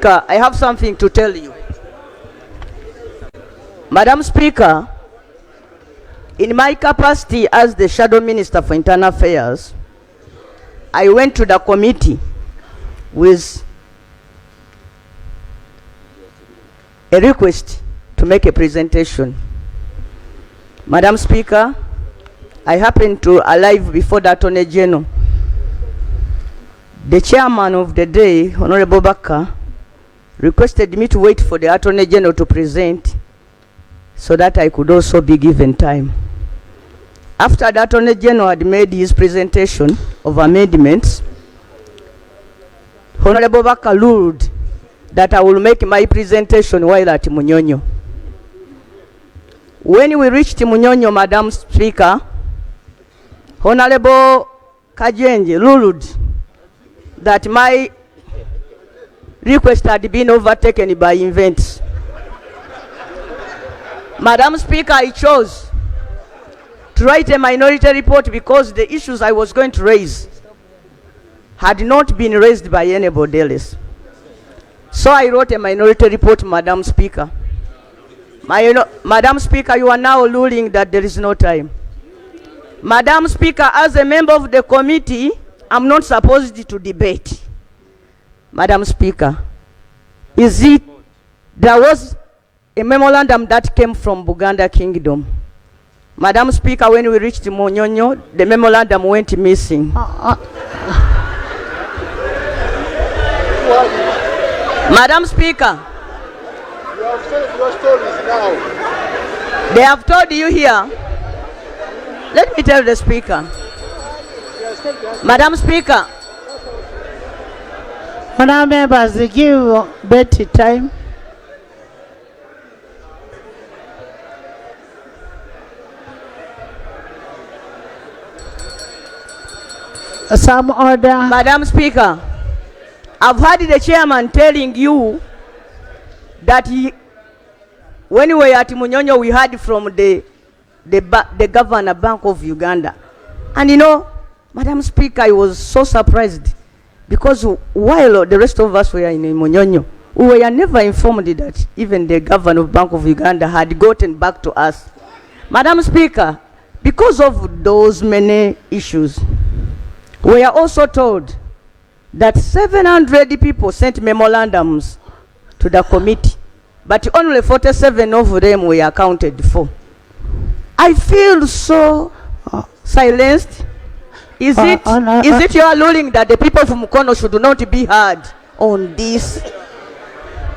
Speaker, I have something to tell you. Madam Speaker, in my capacity as the Shadow Minister for Internal Affairs, I went to the committee with a request to make a presentation. Madam Speaker, I happened to arrive before the Attorney General. The chairman of the day, Honorable Baka, requested me to wait for the Attorney General to present so that I could also be given time. After the Attorney General had made his presentation of amendments, Honorable Baka ruled that I will make my presentation while at Munyonyo. When we reached Munyonyo, Madam Speaker, Honorable Kajenje ruled that my request had been overtaken by events. Madam Speaker, I chose to write a minority report because the issues I was going to raise had not been raised by anybody else. So I wrote a minority report, Madam Speaker. Madam Speaker, you are now ruling that there is no time. Madam Speaker, as a member of the committee, I'm not supposed to debate. Madam Speaker, there was a memorandum that came from Buganda Kingdom. Madam Speaker, when we reached Munyonyo, the memorandum went missing. Madam Speaker, you have said your stories now. They have told you here. Let me tell the Speaker. Madam Speaker. Honourable members, they give Betty time. Some order. Madam Speaker, I've heard the chairman telling you that when we were at Munyonyo, we heard from the Governor Bank of Uganda. And you know, Madam Speaker, I was so surprised because while the rest of us were in Munyonyo, we were never informed that even the Governor of Bank of Uganda had gotten back to us. Madam Speaker, because of those many issues, we are also told that 700 people sent memorandums to the committee, but only 47 of them were accounted for. I feel so silenced. Is it your ruling that the people from Mukono should not be heard on this?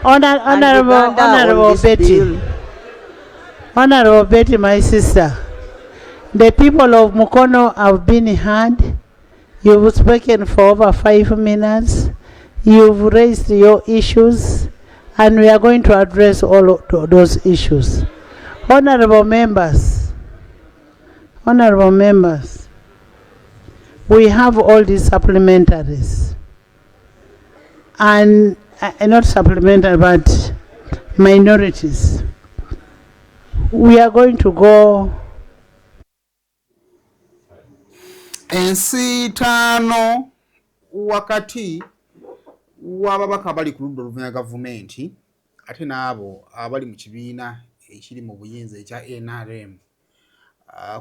Honorable Betty. Honorable Betty, my sister. The people of Mukono have been heard. You've spoken for over 5 minutes. You've raised your issues, and we are going to address all of those issues. Honorable members, we have all these supplementaries, and not supplementary, but minorities. We are going to go. Ensi tano wakati wababaka bali ku ludda oluvuganya gavumenti ate n'abo abali mu kibiina ekiri mu buyinza ekya NRM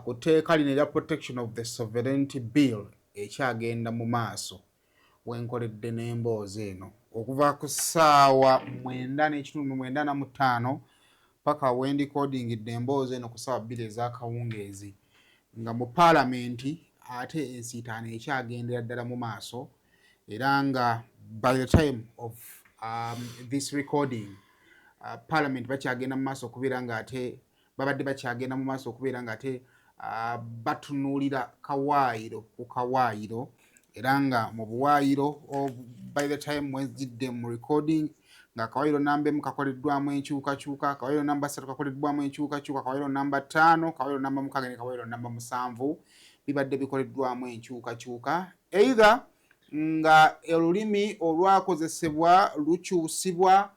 ku tteeka lino erya Protection of the Sovereignty Bill ekyagenda mu maaso wenkoledde n'emboozi eno okuva ku ssaawa 9:45 paka wendicodingidde emboozi eno ku ssaawa 2 ez'akawungeezi nga mu paalamenti ate ensiitaano ekyagendera ddala mu maaso era nga by the time of this recording parliament bakyagenda mu maaso okubeera nga ate babadde bakyagenda mu maaso okubeera nga ate batunuulira kawaayiro ku kawaayiro era nga mu buwaayiro by the time wenzidde mu recording nga akawaayiro namba 1 kakoleddwamu enkyukakyuka, akawaayiro namba 3 kakoleddwamu enkyukakyuka, akawaayiro namba 5, akawaayiro namba 6 ne akawaayiro namba 7 bibadde bikoleddwamu enkyukakyuka either nga olulimi olwakozesebwa lukyusibwa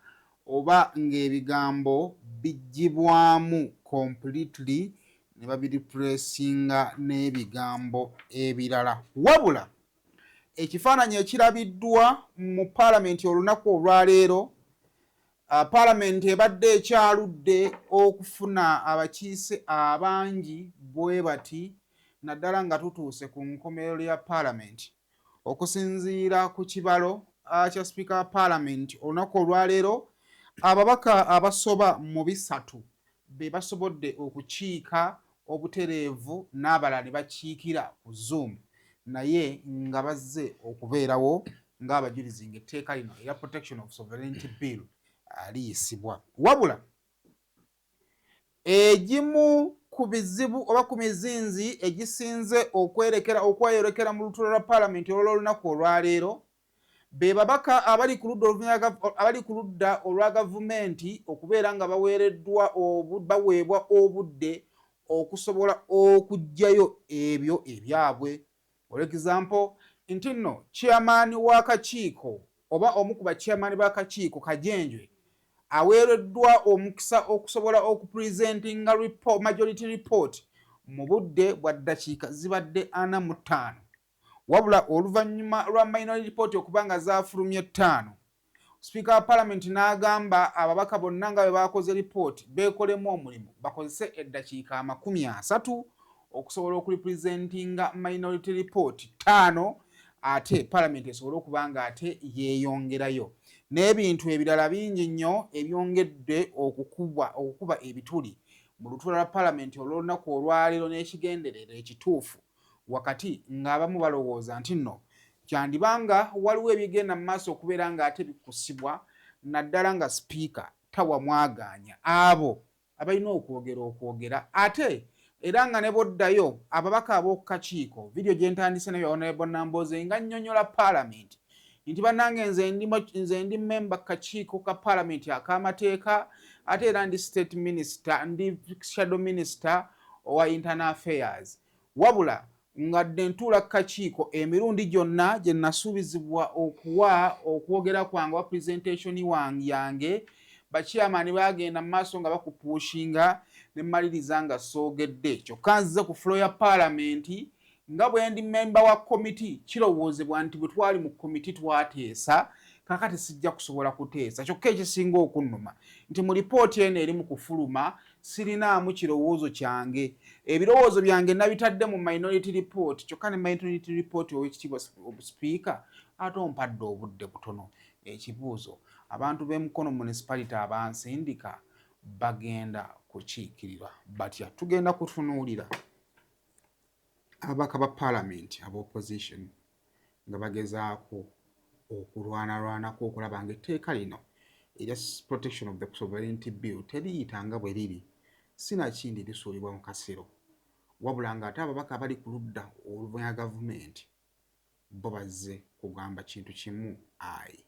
oba ng'ebigambo bijjibwamu completely ne babiriplacinga n'ebigambo ebirala. Wabula ekifaananyi ekirabiddwa mu paalamenti olunaku olwaleero Parliament ebadde ekyaludde okufuna abakiise abangi bwe bati naddala nga tutuuse ku nkomerero ya Parliament okusinziira ku kibalo kya Speaker wa Parliament olunaku olwaleero ababaka abasoba mu 3 be basobodde okukiika obutereevu n'abalala ne bakiikira ku Zoom naye nga bazze okubeerawo ng'abajulizi ng'etteeka lino eya Protection of Sovereignty Bill Liyisiddwa. Wabula egimu ku bizibu oba ku mizinzi egisinze okweyolekera mu lutuula lwa Parliament olw'olunaku olwaleero be babaka abali ku ludda olwa gavumenti okubeera nga baweebwa obudde okusobola okuggyayo ebyo ebyabwe. For example, nti nno chairman w'akakiiko oba omu ku bachairman b'akakiiko Kajenjwe aweereddwa omukisa okusobola okupresentinga majority report mu budde bwa ddakiika zibadde 45 wabula oluvannyuma lwa minority report okubanga zaafulumye 5 Speaker wa Parliament n'agamba ababaka bonna nga bwe bakoze report beekolemu omulimu bakozese eddakiika 30 okusobola okurepresentinga minority report 5 ate Parliament esobole okubanga ate yeeyongerayo n'ebintu ebirala bingi nnyo ebyongedde okukuba ebituli mu lutuula lwa Parliament olw'olunaku olwaleero n'ekigendererwa ekituufu wakati ng'abamu balowooza nti nno kyandibanga waliwo ebigenda mu maaso okubeera nga ate bikusibwa naddala nga Speaker tawamwaganya abo abalina okwogera ate era nga ne boddayo ababaka ab'okukakiiko vidiyo gye ntandise nayo Honorable Nambooze nga nnyonnyola Parliament nti bannange nze ndi member kakiiko ka Parliament ak'amateeka ate era ndi state minister ndi shadow minister owa internal affairs wabula ngadde ntuula kakiiko emirundi gyonna gye nasuubizibwa okwogera kwange wa presentation yange bachairman bagenda mu maaso nga bakupushinga ne maliriza nga soogedde kyokka nzize ku floor ya Parliament nga bwe ndi member wa committee kirowoozebwa nti bwe twali mu committee twateesa kakati sijja kusobola kuteesa kyokka ekisinga okunnuma nti mu lipooti eno eri mu kufuluma sirinaamu kirowoozo kyange ebirowoozo byange nabitadde mu minority report kyokka ne minority report ow'ekitiibwa Speaker ate ompadde obudde butono. Ekibuuzo abantu b'Emukono municipality abansindika bagenda kukiikirirwa batya? Tugenda kutunuulira ababaka ba Parliament ab'opposition nga bagezaako okulwanako okulaba nga etteeka lino erya Protection of the Sovereignty Bill teriyitanga bwe liri sinakindi lisuulibwa mu kasero wabula nga ate ababaka abali ku ludda oluvanya gavumenti bo bazze kugamba kintu kimu ayi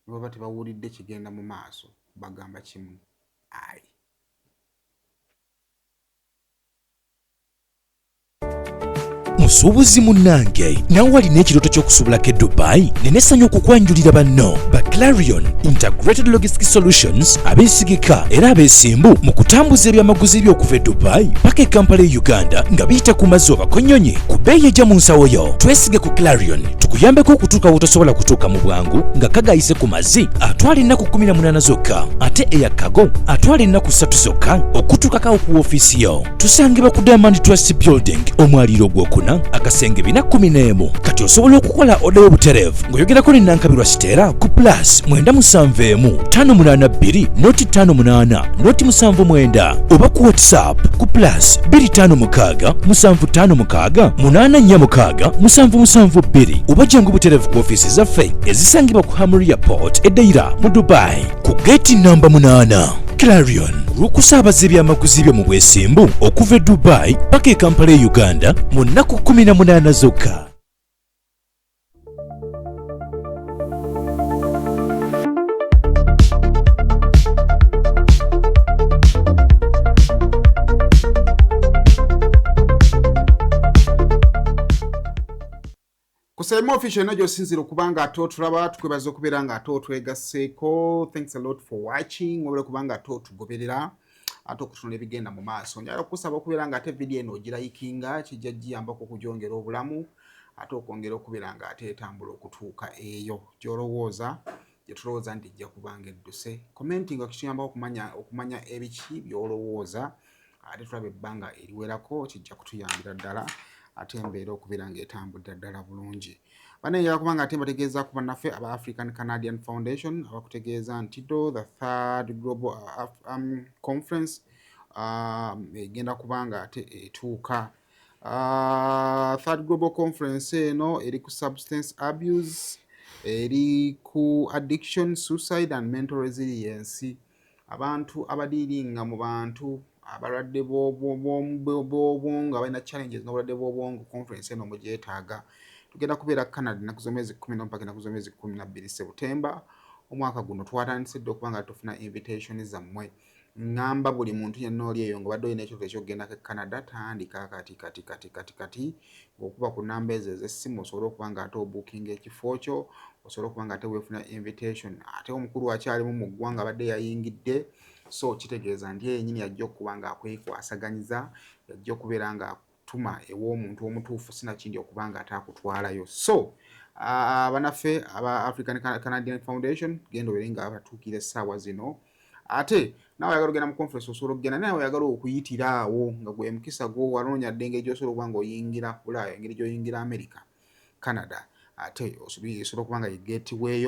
ne baba tebawulidde kigenda mu maaso bagamba kimu ayi. Musuubuzi munnange nawe walina ekirooto ky'okusuubulako e Dubai nenessanyu okukwanjulira banno ba Clarion Integrated Logistics Solutions abeesigika era abeesimbu mu kutambuza ebyamaguzi by'okuva e Dubai paka e Kampala e Uganda nga biyita ku mazzi oba Senyonyi ku bbeeyi ejja mu nsawo yo. Twesige ku Clarion tukuyambeko okutuuka wotosobola kutuuka mu bwangu nga kagayise ku mazzi atwala ennaku 18 zokka ate eyakago atwala ennaku 3 zokka okutuukako ku woofiisi yo. Tusangibwa ku Diamond Trust Building omwaliiro gw'okuna akasenge 411 kati osobola okukola oda y'obutereevu ng'oyogerako ne Nankabirwa Siteera ku +271 582 58 79 oba ku WhatsApp ku +256 756 846 772 oba jangu butereevu ku ofiisi zaffe ezisangibwa ku Hamri Port Edeira mu Dubai ku gate namba 8. Clarion lukusaabaza ebyamaguzi byo mu bwesimbu okuva e Dubai paka e Kampala e Uganda mu nnaku 18 zokka. Kusema official eno gy'osinzira okubanga ate otulaba tukwebaza okubeera nga ate otwegasseeko. Thanks a lot for watching wabula kubanga ate otugoberera ate okutunula ebigenda mu maaso. Njala okusaba okubeera nga ate video eno ogirayikinga kijja giyambako okugyongera obulamu ate okwongera okubeera nga ate etambula okutuuka eyo gy'olowooza gye tulowooza nti ejja kubanga edduse. Commenting okituyambako okumanya ebiki by'olowooza ate tulaba ebbanga eriwerako kijja kutuyambira ddala ate embeera okubeera ng'etambulira ddala bulungi. Baneyera kubanga ate mbategeeza ku bannaffe aba African Canadian Foundation abakutegeeza nti the third global conference egenda kubanga ate etuuka. Third global conference eno eri ku substance abuse, eri ku addiction, suicide and mental resilience. Abantu abadiiringa mu bantu abalwadde b'obwongo abalina challenges n'obulwadde bw'obwongo conference eno mugyetaaga. Tugenda kubeera Canada ennaku z'omwezi 10 mpaka ennaku z'omwezi 12 September omwaka guno. Twatandise dde okubanga tufuna invitation zammwe. Ngamba buli muntu yenna oli eyo ng'obadde olina ekirooto eky'okugenda ke Canada tandika kati ng'okuba ku namba ezo ez'essimu osobole okuba nga ate obookinga ekifo kyo, osobole okuba nga ate weefuna invitation. Ate omukulu akyalimu mu ggwanga abadde yayingidde, so kitegeeza nti yennyini yajja okuba nga akwekwasaganyiza, yajja okubeera nga atuma ew'omuntu omutuufu sinakindi okuba nga ate akutwalayo. So banaffe aba African Canadian Foundation genda obeere nga abatuukira essaawa zino. Ate nawe oyagala ogenda mu conference osobola okugenda, nawe oyagala okuyitira awo nga gwe mukisa gwo wanoonya dde engeri gy'osobola okuba nga oyingira Bulaaya, engeri gy'oyingira America, Canada, ate osobola okuba nga ye gateway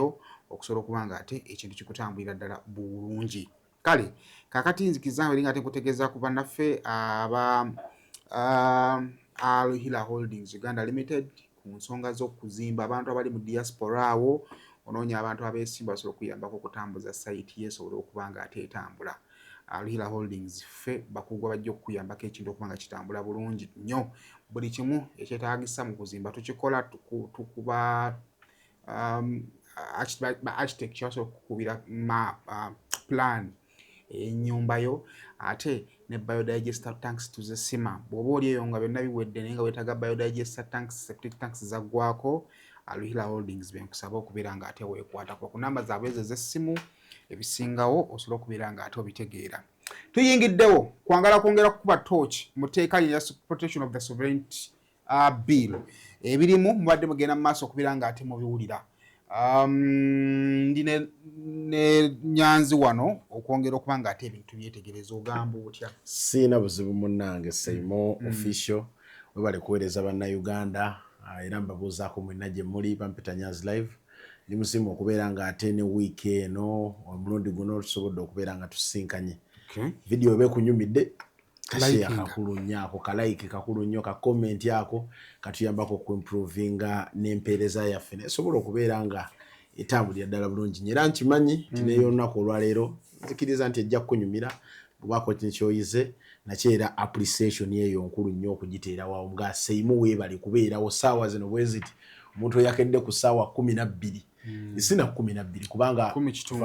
okusobola okuba nga ate ekintu kikutambulira ddala bulungi. Kale kaakati nzikiriza eri nga ate nkutegeeza ku bannaffe aba Aluhila Holdings Uganda Limited ku nsonga z'okuzimba abantu abali mu diaspora awo. Onoonya abantu abeesimba basobola okuyambako okutambuza sayiti ye esobole okuba nga ate etambula. Aluhila Holdings ffe bakugu bajja okukuyambako ekintu okuba nga kitambula bulungi nnyo. Buli kimu ekyetaagisa mu kuzimba tukikola, tukuba architect basobola okukubira plan ennyumba yo ate ne biodigester tanks tuzisima. Bw'oba oli eyo nga byonna biwedde naye nga weetaaga biodigester tanks, septic tanks zaggwako, Aluhila Holdings benkusaba okubeera nga ate weekwatako ku namba zaabwe ezo ez'essimu ebisingawo osobola okubeera nga ate obitegeera. Tuyingiddewo kwangala kwongera kukuba torch mu tteeka lya protection of the sovereignty bill ebirimu mubadde mugenda mu maaso okubeera nga ate mubiwulira. Ndi ne Nyanzi wano okwongera okuba nga ate ebintu byetegereza ogamba otya? Siina buzibu munnange Seimo official webale kuweereza bannayuganda era mbabuuzaako mwenna gye muli bampita Nyanzi live. Ndi musimu okubeera nga ate ne wiiki eno omulundi guno tusobodde okubeera nga tusinkanye. Video ebe kunyumidde kashare kakulu nnyo ako, kalike kakulu nnyo, ka comment yako katuyambako ku improvinga n'empeereza yaffe nesobola okubeera nga etambulira ddala bulungi. Era nkimanyi nti neyo olunaku olwaleero nzikiriza nti ejja kunyumira bwako kyoyize nakyera appreciation yeyo nkulu nnyo okugiteera wawo nga Seimo weebale kubeerawo ssaawa zino bwe ziti omuntu yakedde ku ssaawa 12 isina 12 kubanga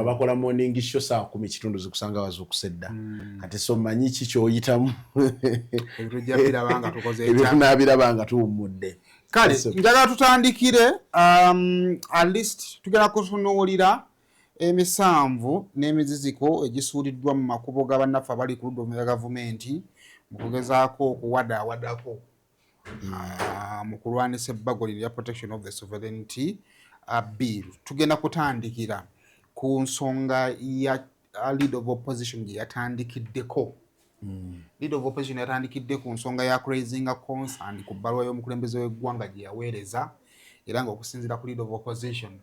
bakola morning show ssaawa 10 zikusanga wazukusedda kati so manyi ki kyoyitamu ebintu nabirabanga tuwummudde. Kale njagala tutandikire at least tugenda kutunuulira emisanvu n'emiziziko egisuuliddwa mu makubo ga bannaffe abali ku ludda olwa gavumenti mu kugezaako okuwadaawadako mu kulwanisa ebbago lya protection of the sovereignty bill. Tugenda kutandikira ku nsonga ya leader of opposition gye yatandikiddeko. Leader of opposition yatandikidde ku nsonga ya raising a concern ku bbaluwa y'omukulembeze w'eggwanga gye yaweereza, era ng'okusinziira ku leader of opposition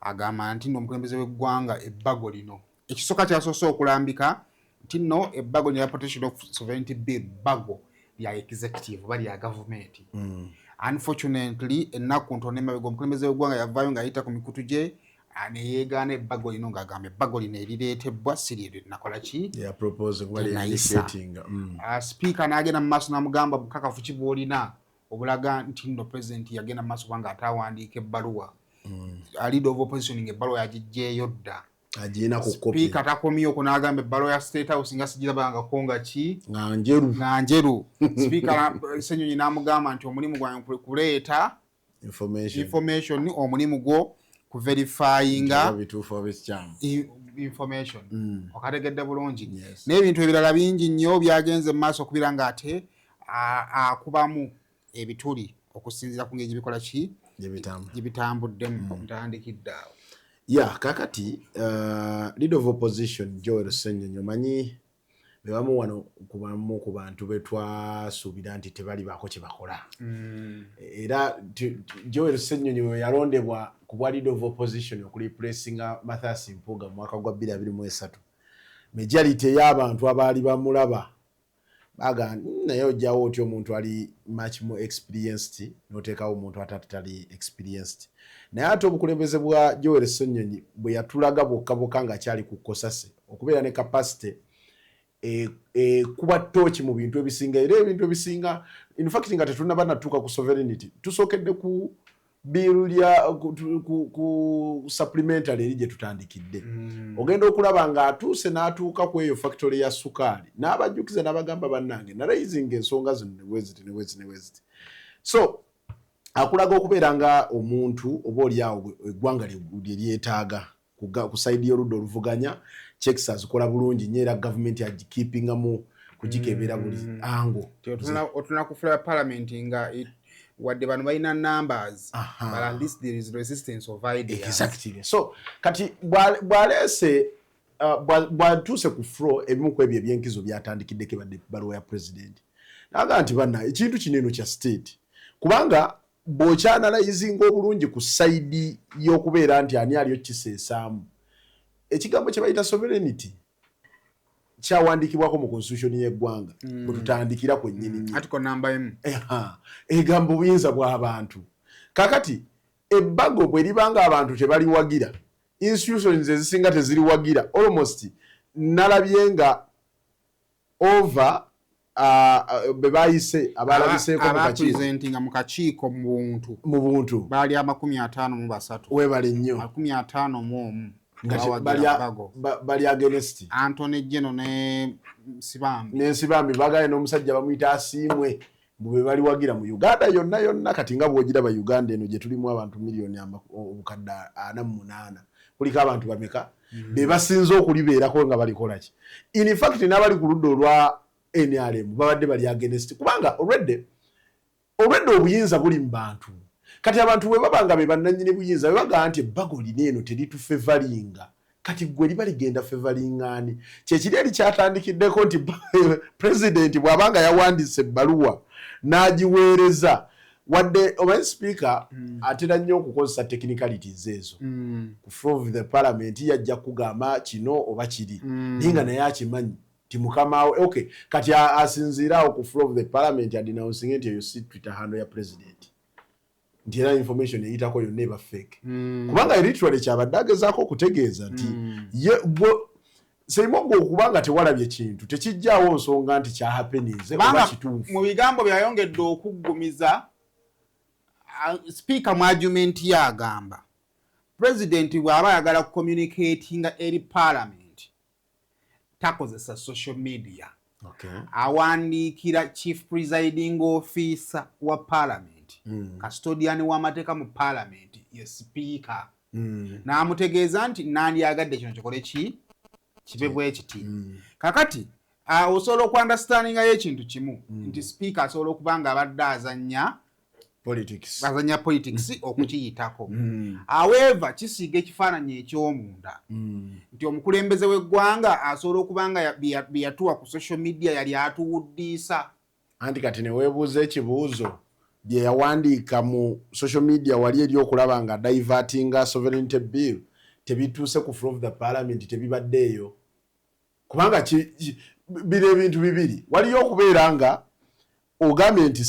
agamba nti n'omukulembeze w'eggwanga ebbago lino ekisooka kyasoose okulambika nti nno ebbago lya protection of sovereignty bill bbago lya executive bali ya government. Unfortunately ennaku ntono emabega omukulembeze w'eggwanga yavaayo ng'ayita ku mikutu gye neyeegaana ebbago lino ng'agamba ebbago lino erireetebbwa siryeyo nakola ki speaker n'agenda mu maaso n'amugamba bukakafu ki bw'olina obulaga nti nno president yagenda mu maaso kubanga atawandiika ebbaluwa. Leader of opposition ng'ebbaluwa yagiggyeeyo dda. Speaker takomyeko n'agamba ebbaluwa ya State House nga sigirabangako nga ki nga njeru. Speaker Senyonyi n'amugamba nti omulimu gwange kuleeta information, omulimu gwo ku verifyinga information. Okategedde bulungi. N'ebintu ebirala bingi nnyo byagenze mu maaso okubira nga ate akubamu ebituli okusinziira ku ngeri bikola ki gye bitambuddemu ntandikidde awo. kakati leader of opposition Joel Senyonyi omanyi bebamu wano kubamu ku bantu betwasuubira nti tebali baako kye bakola era Joel Senyonyi we yalondebwa ku bwa leader of opposition okureplacinga Mathias Mpuuga mu mwaka gwa 2023 majority y'abantu abaali bamulaba baga naye ojjawo otyo omuntu ali much more experienced noteekawo omuntu atatali experienced naye ate obukulembeze bwa Joel Senyonyi bwe yatulaga bwokka nga akyali ku kkosase okubeera ne capacity kuba tochi mu bintu ebisinga era ebintu ebisinga in fact nga tetunaba natuuka ku sovereignty tusookedde ku bill lya ku supplementary eri gye tutandikidde ogenda okulaba nga atuuse n'atuuka ku eyo factory ya sukaali n'abajjukiza n'abagamba bannange na raising ensonga zino neweziti so akulaga okubeera nga omuntu oba oliawo eggwanga lye lyetaaga ku side y'oludda oluvuganya checks azikola bulungi nyera government agikeepingamu kugikebera buli ango otuna kufula parliament nga wadde bano balina numbers but at least there is resistance of ideas. Exactly. So kati bwalese bwatuuse ku floor ebimu ku ebyo ebyenkizo byatandikidde badde baluwa ya president naga nti banna ekintu kineno kya state kubanga bw'okyanalyzinga obulungi ku side y'okubeera nti ani aliyo kiseesaamu ekigambo kye bayita sovereignty kyawandikibwako mu constitution y'eggwanga bwe tutandikira kwennyini article number M egambo buyinza bw'abantu kakati ebbago bwe libanga abantu tebaliwagira institutions ezisinga teziriwagira almost nalabye nga over bebayise abalabiseeko mu kakiiko mu buntu baali 53 webale nnyo 51 bali against Anthony Jeno ne Sibambi bagaye n'omusajja bamuyita Asiimwe bwe bali wagira mu Uganda yonna kati nga bwogira ba Uganda eno gye tulimu abantu miliyoni obukadde 48 kuliko abantu bameka be basinze okulibeerako nga balikola ki in fact n'abali ku ludda olwa NRM babadde bali against kubanga already obuyinza buli mu bantu kati abantu bwe babanga be bannannyini buyinza be bagaa nti ebbago lino eno teritufevalinga kati gwe liba ligenda fevalingaani kyekiri eri kyatandikiddeko nti president bw'abanga yawandiise ebbaluwa n'agiweereza wadde omanyi speaker atera nnyo okukozesa technicalities ezo ku floor of the parliament yajja kugamba kino oba kiri ninga naye akimanyi ti mukamawe okay kati asinziiraawo ku floor of the parliament adinouncing nti eyo si Twitter handle ya president nti era information eyitako yonna eba fake kubanga literally kyabadde agezaako okutegeeza nti Seymour okubanga tewalabye kintu tekijjaawo nsonga nti kya happenings oba kituufu mu bigambo byayongedde okuggumiza speaker mu argument yagamba president bw'aba ayagala kucommunicatinga eri parliament takozesa social media awandiikira chief presiding officer wa parliament custodian w'amateeka mu parliament ye speaker n'amutegeeza nti nandyagadde kino kikole ki kibe bwe kiti kakati osobola okuandastandingayo ekintu kimu nti speaker asobola okuba nga abadde azanya politics okukiyitako however kisiiga ekifaananyi eky'omunda nti omukulembeze w'eggwanga asobola okuba nga byeyatuwa ku social media yali atuwuddiisa anti kati neweebuuza ekibuuzo bye yawandiika mu social media wali eri okulaba nga divertinga sovereignty bill tebituuse ku floor of the parliament tebibaddeeyo kubanga biri ebintu bibiri waliyo okubeera nga ogambye nti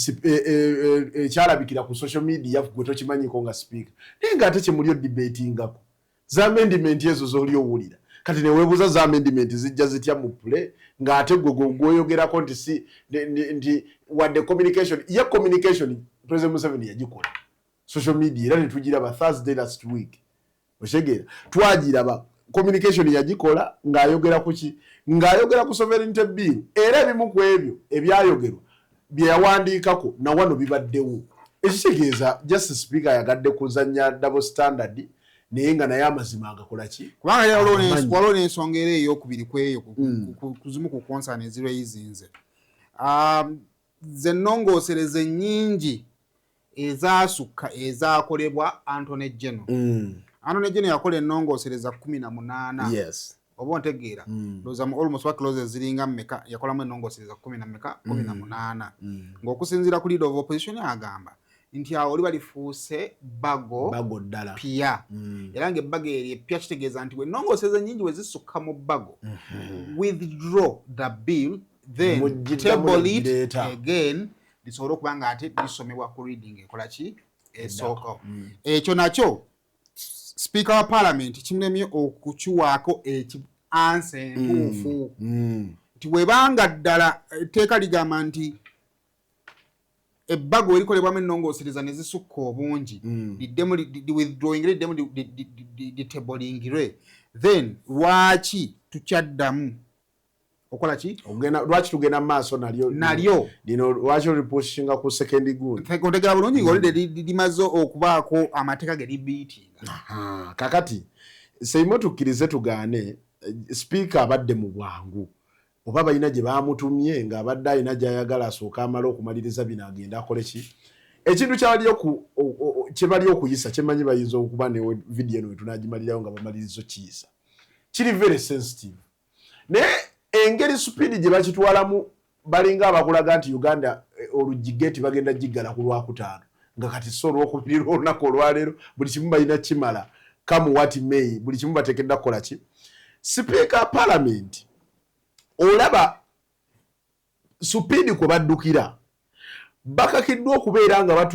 ekyalabikira ku social media gwe tokimanyiko nga speaker naye nga ate kyemuli odibatingako za amendment ezo z'oli owulira kati neweebuuza za amendment zijja zitya mu play ng'ate gweyogerako nti wadde communication President Museveni yagikola social media era netugiraba Thursday last week oshegera twagiraba communication yagikola ng'ayogera ku ki ng'ayogera ku sovereignty bill era ebimu ku ebyo ebyayogerwa bye yawandiikako na wano bibaddewo ekitegeeza justice speaker yagadde kuzanya double standard naye nga naye amazima agakola ki kubanga waliwo n'ensonga era ey'okubiri kweyo kuzimu ku concern ezirweyizinze ze nnongoosereze nnyingi ezaasukka ezaakolebwa Anthony Jeno ano ne jene yakola ennongoosereza 18 yes oba ontegeera ndowooza mu almost wa clauses ziringa mmeka yakolamu ennongoosereza 18 ng'okusinziira ku leader of opposition agamba nti awo oli balifuuse bago ddala pya era ng'ebbago eryo epya kitegeeza nti ennongoosereza nnyingi bwe zisukka mu bbago withdraw the bill then table it again lisobole okuba nga ate lisomebwa ku reading ekola ki esooka ekyo nakyo speaker wa parliament kimulemye okukiwaako ansa entuufu nti bwebanga ddala etteeka ligamba nti ebbago erikolebwamu ennongoosereza ne zisukka obungi liddemu withdrawing liddemu litabulingire then lwaki tukyaddamu okola ki lwaki tugenda mu maaso nalyo lino lwaki olipushinga ku second good otegera bulungi ng'olidde limaze okubaako amateeka ge libiitinga kakati seimo tukkirize tugaane speaker abadde mu bwangu oba balina gye baamutumye ng'abadde alina gy'ayagala asooka amala okumaliriza bino agenda akole ki ekintu kye bali okuyisa kyemanyi bayinza okuba ne vidiyo eno wetunagimalirawo nga bamalirizo kiyisa kiri very sensitive naye engeri supiidi gye bakitwalamu balinga abakulaga nti Uganda olugigeti bagenda giggala ku Lwakutaano nga kati so olwokubiri olunaku olwaleero buli kimu balina kimala kamu what may buli kimu bateekedde kukola ki sipiika parliament olaba supiidi kwe baddukira bakakiddwa okubeera nga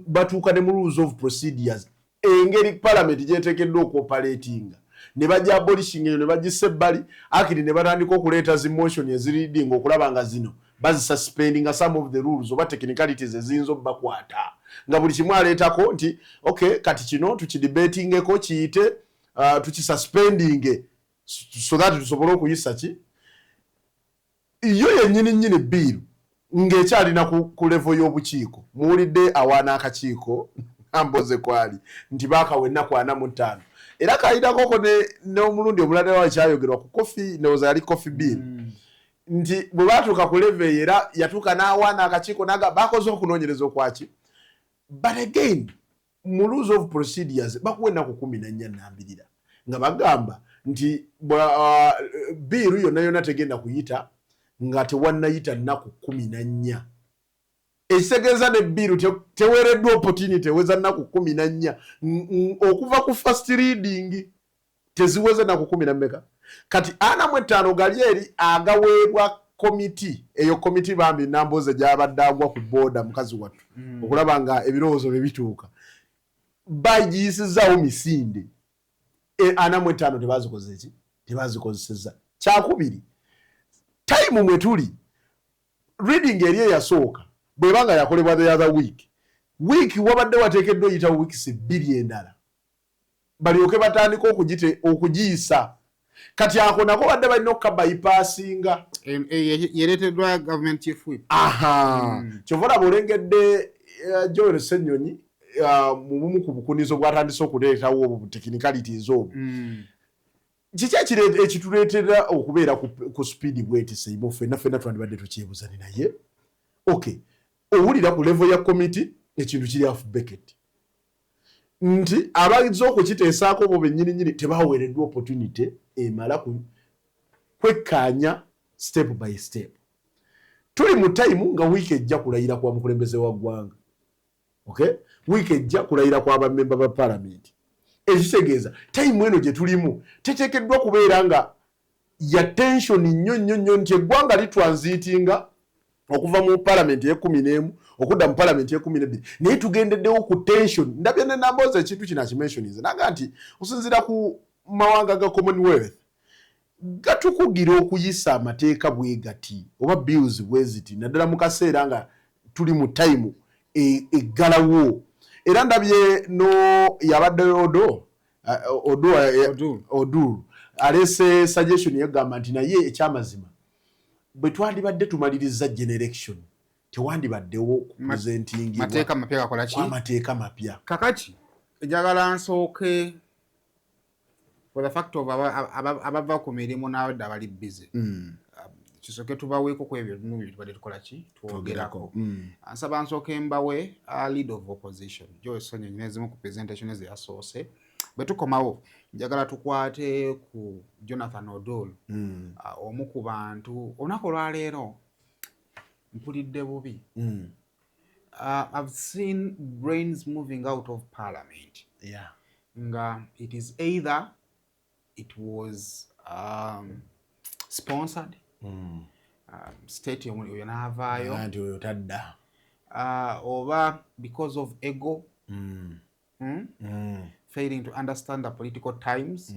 batuuka ne mu rules of procedures engeri parliament gyeteekeddwa okuoperatinga ne bajja abolishing eyo ne bagissa ebbali akiri ne batandika okuleeta zi motion eziriidinga okulaba nga zino bazisuspendinga some of the rules oba technicalities eziyinza obbakwata nga buli kimu aleetako nti okay kati kino tukidebatingeko kiyite tukisuspendinge so that tusobole okuyisa ki yo yennyini biiru ng'ekyalina ku level y'obukiiko muwulidde awaana akakiiko amboze kwali nti baakawa ennaku 45 era kayinakoko n'omulundi omulala wakyayogerwa ku kofi ndowooza yali kofi bill nti bwe baatuuka ku level era yatuuka n'awaana akakiiko bakoze okunoonyereza okwaki but again mu rules of procedures bakuwa ennaku 14 nambirira nga bagamba nti biiru yonna tegenda kuyita nga tewannayita nnaku 14 ekitegeeza ne biiru teweereddwa opportunity eweza nnaku 14 okuva ku first reading teziweze nnaku 10 kati 45 gali eri agaweebwa komiti eyo komiti bambi namboze gyabadde agwa ku booda mukazi wattu okulaba nga ebirowoozo bye bituuka bagiyisizaawo misinde 45 tebazikoze ki tebazikozeseza kyakubiri time mwe tuli reading eri eyasooka bwebanga yakolebwa the other week wabadde wateekeddwa oyita weeks 2 endala balyoke batandika okugiyisa kati ako nako badde balina okukabayipaasinga yereeteddwa government chief whip kyova olaba olengedde Joel Senyonyi mu bumu ku bukunizo bwatandise okuleetawo obwo technicalities obwo kiki ekituleetera okubeera ku speedi bweti seimo ffenna twandibadde tukyebuuzani naye okay owulira ku level ya committee ekintu kiri off bucket nti abayinza okukiteesaako bo bennyininyini tebaweereddwa opportunity emala kwekkaanya step by step tuli mu time nga wiiki ejja kulayira kwa mukulembeze wa ggwanga okay wiiki ejja kulayira kwa bamemba ba parliament ekitegeeza time eno gye tulimu teteekeddwa kubeera nga ya tension nnyo nti eggwanga litransitinga okuva mu parliament ye-11 okudda mu parliament ye-12 naye tugendeddewo ku tension ndabye ne namboza ekintu kino akimensionize naga nti osinziira ku mawanga ga commonwealth gatukugira okuyisa amateeka bwe gati oba bills bwe ziti naddala mu kaseera nga tuli mu time eggalawo era ndabye no yabadde odu alese suggestion yagamba nti naye ekyamazima bwe twandibadde tumaliriza generation tewandibaddewo kupresentingi mateeka mapya gakola ki amateeka mapya kakati njagala nsooke for the fact of abava ku mirimu n'abadde abali busy kisooke tubaweeko ku ebyo bino tubadde tukola ki twogerako nsaba nsooke mbawe leader of opposition Joel Senyonyi n'ezimu ku presentation eziyasoose bwe tukomawo njagala tukwate ku Jonathan Odol omu ku bantu olunaku olwaleero mpulidde bubi. I've seen brains moving out of parliament. Yeah. Nga it is either it was sponsored state oyo n'avaayo anti oyo tadda oba because of ego failing to understand the political times.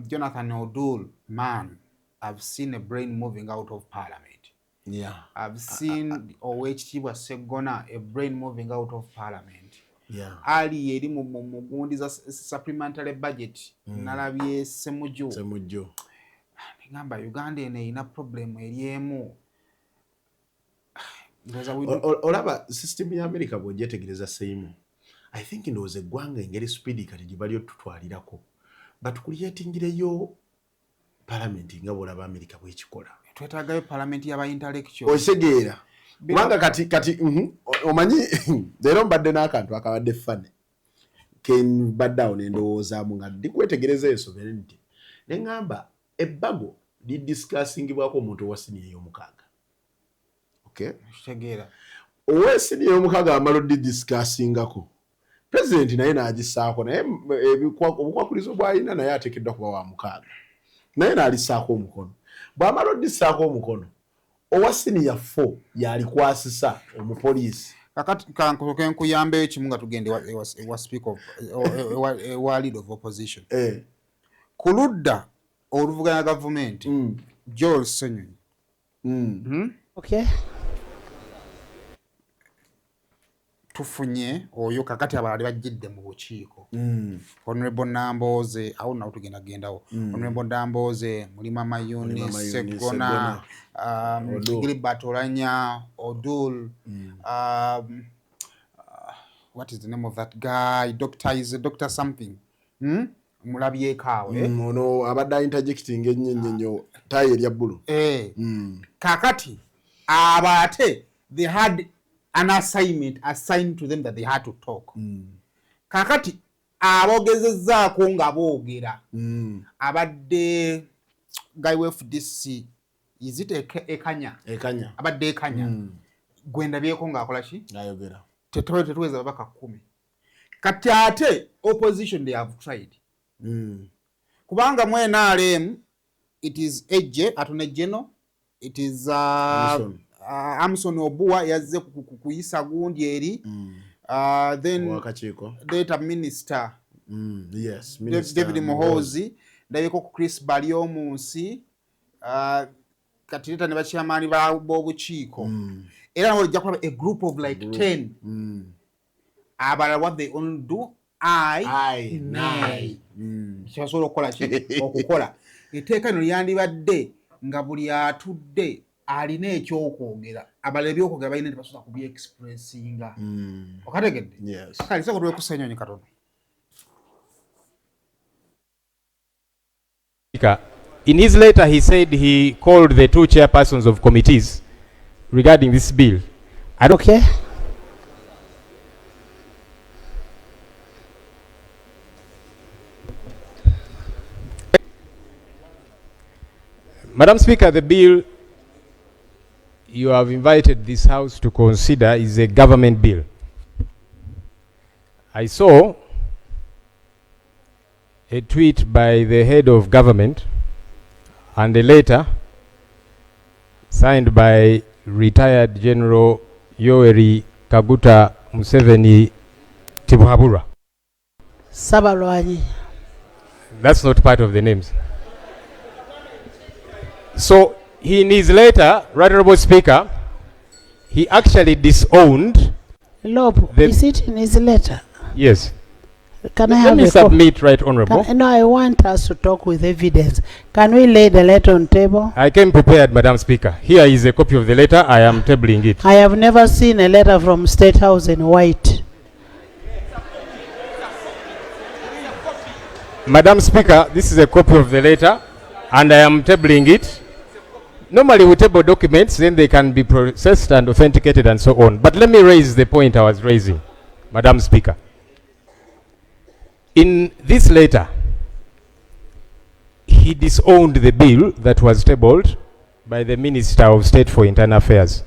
Jonathan Odol, man, I've seen a brain moving out of parliament. Yeah. I've seen Oweekitiibwa Sseggona, a brain moving out of parliament. Yeah. Ali yeri mu gundi za supplementary budget nalabye Ssemujju. Ngamba Uganda eno erina problem eriemu. Olaba system ya America bw'ogyetegereza seimu. I think ndowooza eggwanga engeri speedi kati gye bali otutwalirako batukuliyetingireyo parliament nga bw'olaba America bw'ekikola. Twetaagayo parliament y'aba intellectual. Osegeera kubanga kati omanyi leero mbadde n'akantu akabadde fane ke mbadde awo ne ndowoozaamu nga ndikwetegereza ensobere nti ne ŋŋamba ebbago lidiscussingibwako omuntu owa siniya ey'omukaaga. Okay? Tegeera. Owa siniya ey'omukaaga amala odidiscussingako. President naye n'agisaako naye obukwakulizo bw'alina naye ateekeddwa kuba wa mukaaga. Naye n'alisaako omukono. Bw'amala oddisaako omukono owa siniya 4 yalikwasisa omupoliisi. Kakati kankoke nkuyambe ekimu nga tugende ewa speaker ewa leader of opposition. Ku ludda oluvuganya gavumenti Joel Senyonyi. Okay. Tufunye oyo kakati abalali bajjidde mu bukiiko. Honorable Namboze awo nawo tugenda gendawo. Honorable Namboze Mulima Mayuni Sseggona Gilbert Olanya Odul what is the name of that guy? Doctor something. Mulabyeko awo ono abadde interjecting ennyo tayi erya bbulu. Kakati abate they had an assignment assigned to them that they had to talk. Kakati abogezezzaako nga boogera abadde guy with this is it Ekanya abadde Ekanya gwendabyeko ng'akola ki ayogera tetuweza babaka 10 kati ate opposition they have tried kubanga mu NRM it is Ejje Attorney General, it is Amson Obua yazze kuyisa gundi eri then wakakiiko data minister yes minister David Muhoozi ndabeko ku Chris Balio munsi kati leta ne bachairman b'obukiiko era nabo lijja kuba a group of like 10 abala what they only do I kyasobola okukola ki okukola etteeka lino lyandibadde nga buli atudde alina ekyokwogera abala ebyokwogera balina tebasobola kubyexpressinga okategedde kale soko tuwe ku Senyonyi katono. In his letter he said he called the 2 chairpersons of committees regarding this bill. Okay. Madam Speaker, the bill you have invited this House to consider is a government bill. I saw a tweet by the head of government and a letter signed by retired General Yoweri Kaguta Museveni Tibuhaburwa. Sabalwanyi. That's not part of the names. So, in his letter, Right Honorable Speaker, he actually disowned. Is it in his letter? Yes. Can I Let have me a submit, Right Honorable. No, I want us to talk with evidence. Can we lay the letter on table? I came prepared, Madam Speaker. Here is a copy of the letter. I am tabling it. I have never seen a letter from State House in white. Madam Speaker, this is a copy of the letter, and I am tabling it. Normally we table documents, then they can be processed and authenticated and so on. But let me raise the point I was raising, Madam Speaker. In this letter, he disowned the bill that was tabled by the Minister of State for Internal Affairs.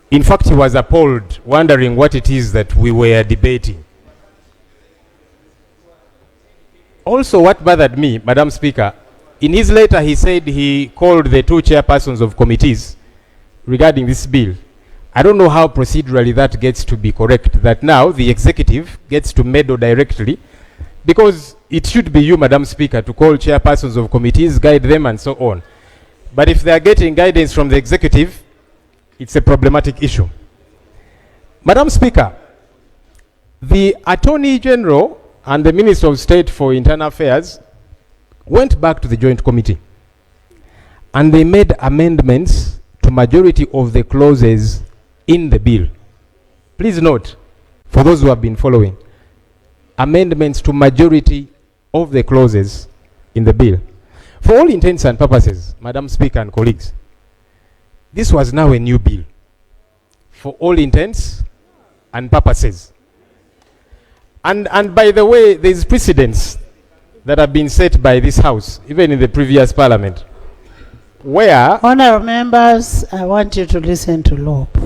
In fact, he was appalled, wondering what it is that we were debating. Also, what bothered me, Madam Speaker, in his letter he said he called the two chairpersons of committees regarding this bill. I don't know how procedurally that gets to be correct, that now the executive gets to meddle directly, because it should be you, Madam Speaker, to call chairpersons of committees, guide them and so on. But if they are getting guidance from the executive, it's a problematic issue. Madam Speaker, the Attorney General and the Minister of State for Internal Affairs went back to the Joint Committee and they made amendments to majority of the clauses in the bill. Please note, for those who have been following, amendments to majority of the clauses in the bill. For all intents and purposes, Madam Speaker and colleagues, this was now a new bill. For all intents and purposes. And by the way, there is precedents that have been set by this House, even in the previous Parliament, where... Honourable members, I want you to listen to Lope.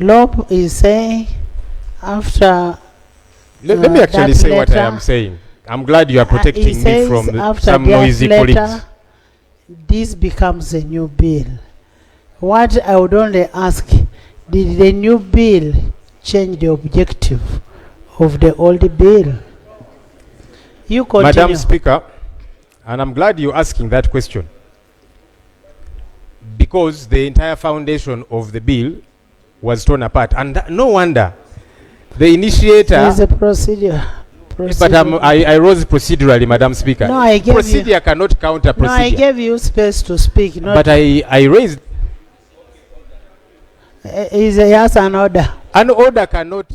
Lope is saying after... Let me actually say what I am saying. I'm glad you are protecting me from some noisy colleagues. This becomes a new bill. What I would only ask, did the new bill change the objective of the old bill? You continue. Madam Speaker, and I'm glad you're asking that question, because the entire foundation of the bill was torn apart, and no wonder the initiator... There's a procedure. But I rose procedurally, Madam Speaker. No, I gave procedure cannot counter procedure. No, I gave you space to speak. But I raised... Is a yes and order. An order cannot...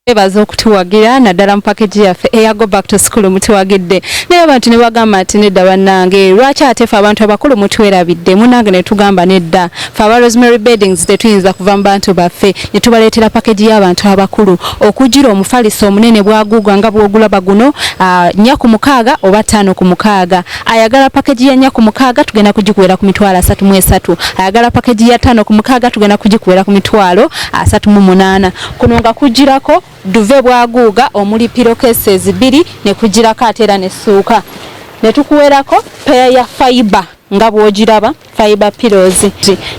Ebaza okutuwagira naddala mu package yaffe eya go back to school mutuwagidde naye abantu ne bagamba ati nedda bannange lwaki ate ffe abantu abakulu mutwerabidde munange ne tugamba nedda ffe aba Rosemary Beddings tetuyinza kuva mu bantu baffe ne tubaleetera package y'abantu abakulu okugira omufaliso omunene bwaguugwa nga bw'ogulaba guno 4 ku 6 oba 5 ku 6 ayagala package ya 4 ku 6 tugenda kugikuwera ku mitwalo 33 ayagala package ya 5 ku 6 tugenda kugikuwera ku mitwalo 38 kuno nga kugirako duve bwaguuga omuli piro cases 2 ne kugirako atera ne suuka ne tukuwerako pair ya fiber nga bw'ogiraba fiber pillows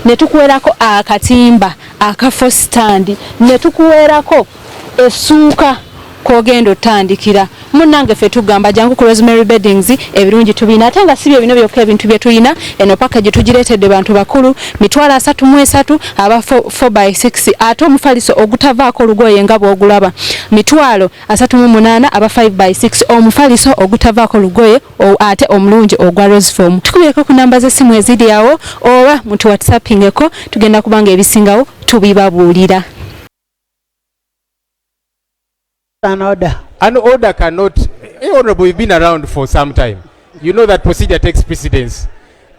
ne tukuwerako akatimba akafo stand ne tukuwerako essuuka kogendo tandikira munange fe tugamba jangu ku Rosemary Beddings ebirungi tubina ate nga sibyo bino byokka ebintu bye tulina eno package tugireetedde bantu bakulu mitwalo 33 aba 4x6 ate omufaliso ogutavaako lugoye nga bw'ogulaba mitwalo 38 aba 5x6 omufaliso ogutavaako lugoye ate omulungi ogwa rose form tukubireko ku namba z'essimu eziri awo oba mutu whatsappingeko tugenda kubanga ebisingawo tubibabuulira. An order. An order cannot... Honorable, you've been around for some time. You know that procedure takes precedence.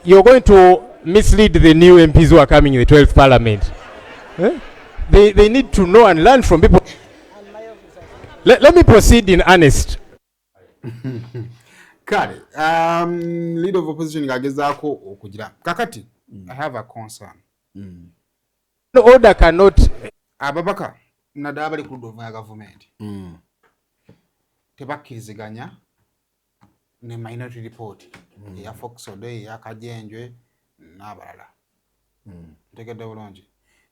You're going to mislead the new MPs who are coming in the 12th Parliament. They need to know and learn from people. Let me proceed in earnest. Kale, leader of opposition gagezaako okugira. Kakati, I have a concern. The order cannot... Ababaka. Naddala bali ku ludda ya government. Tebakiriziganya ne minority report ya Foxode ya Kajenjwe n'abalala. Ntegedde bulungi.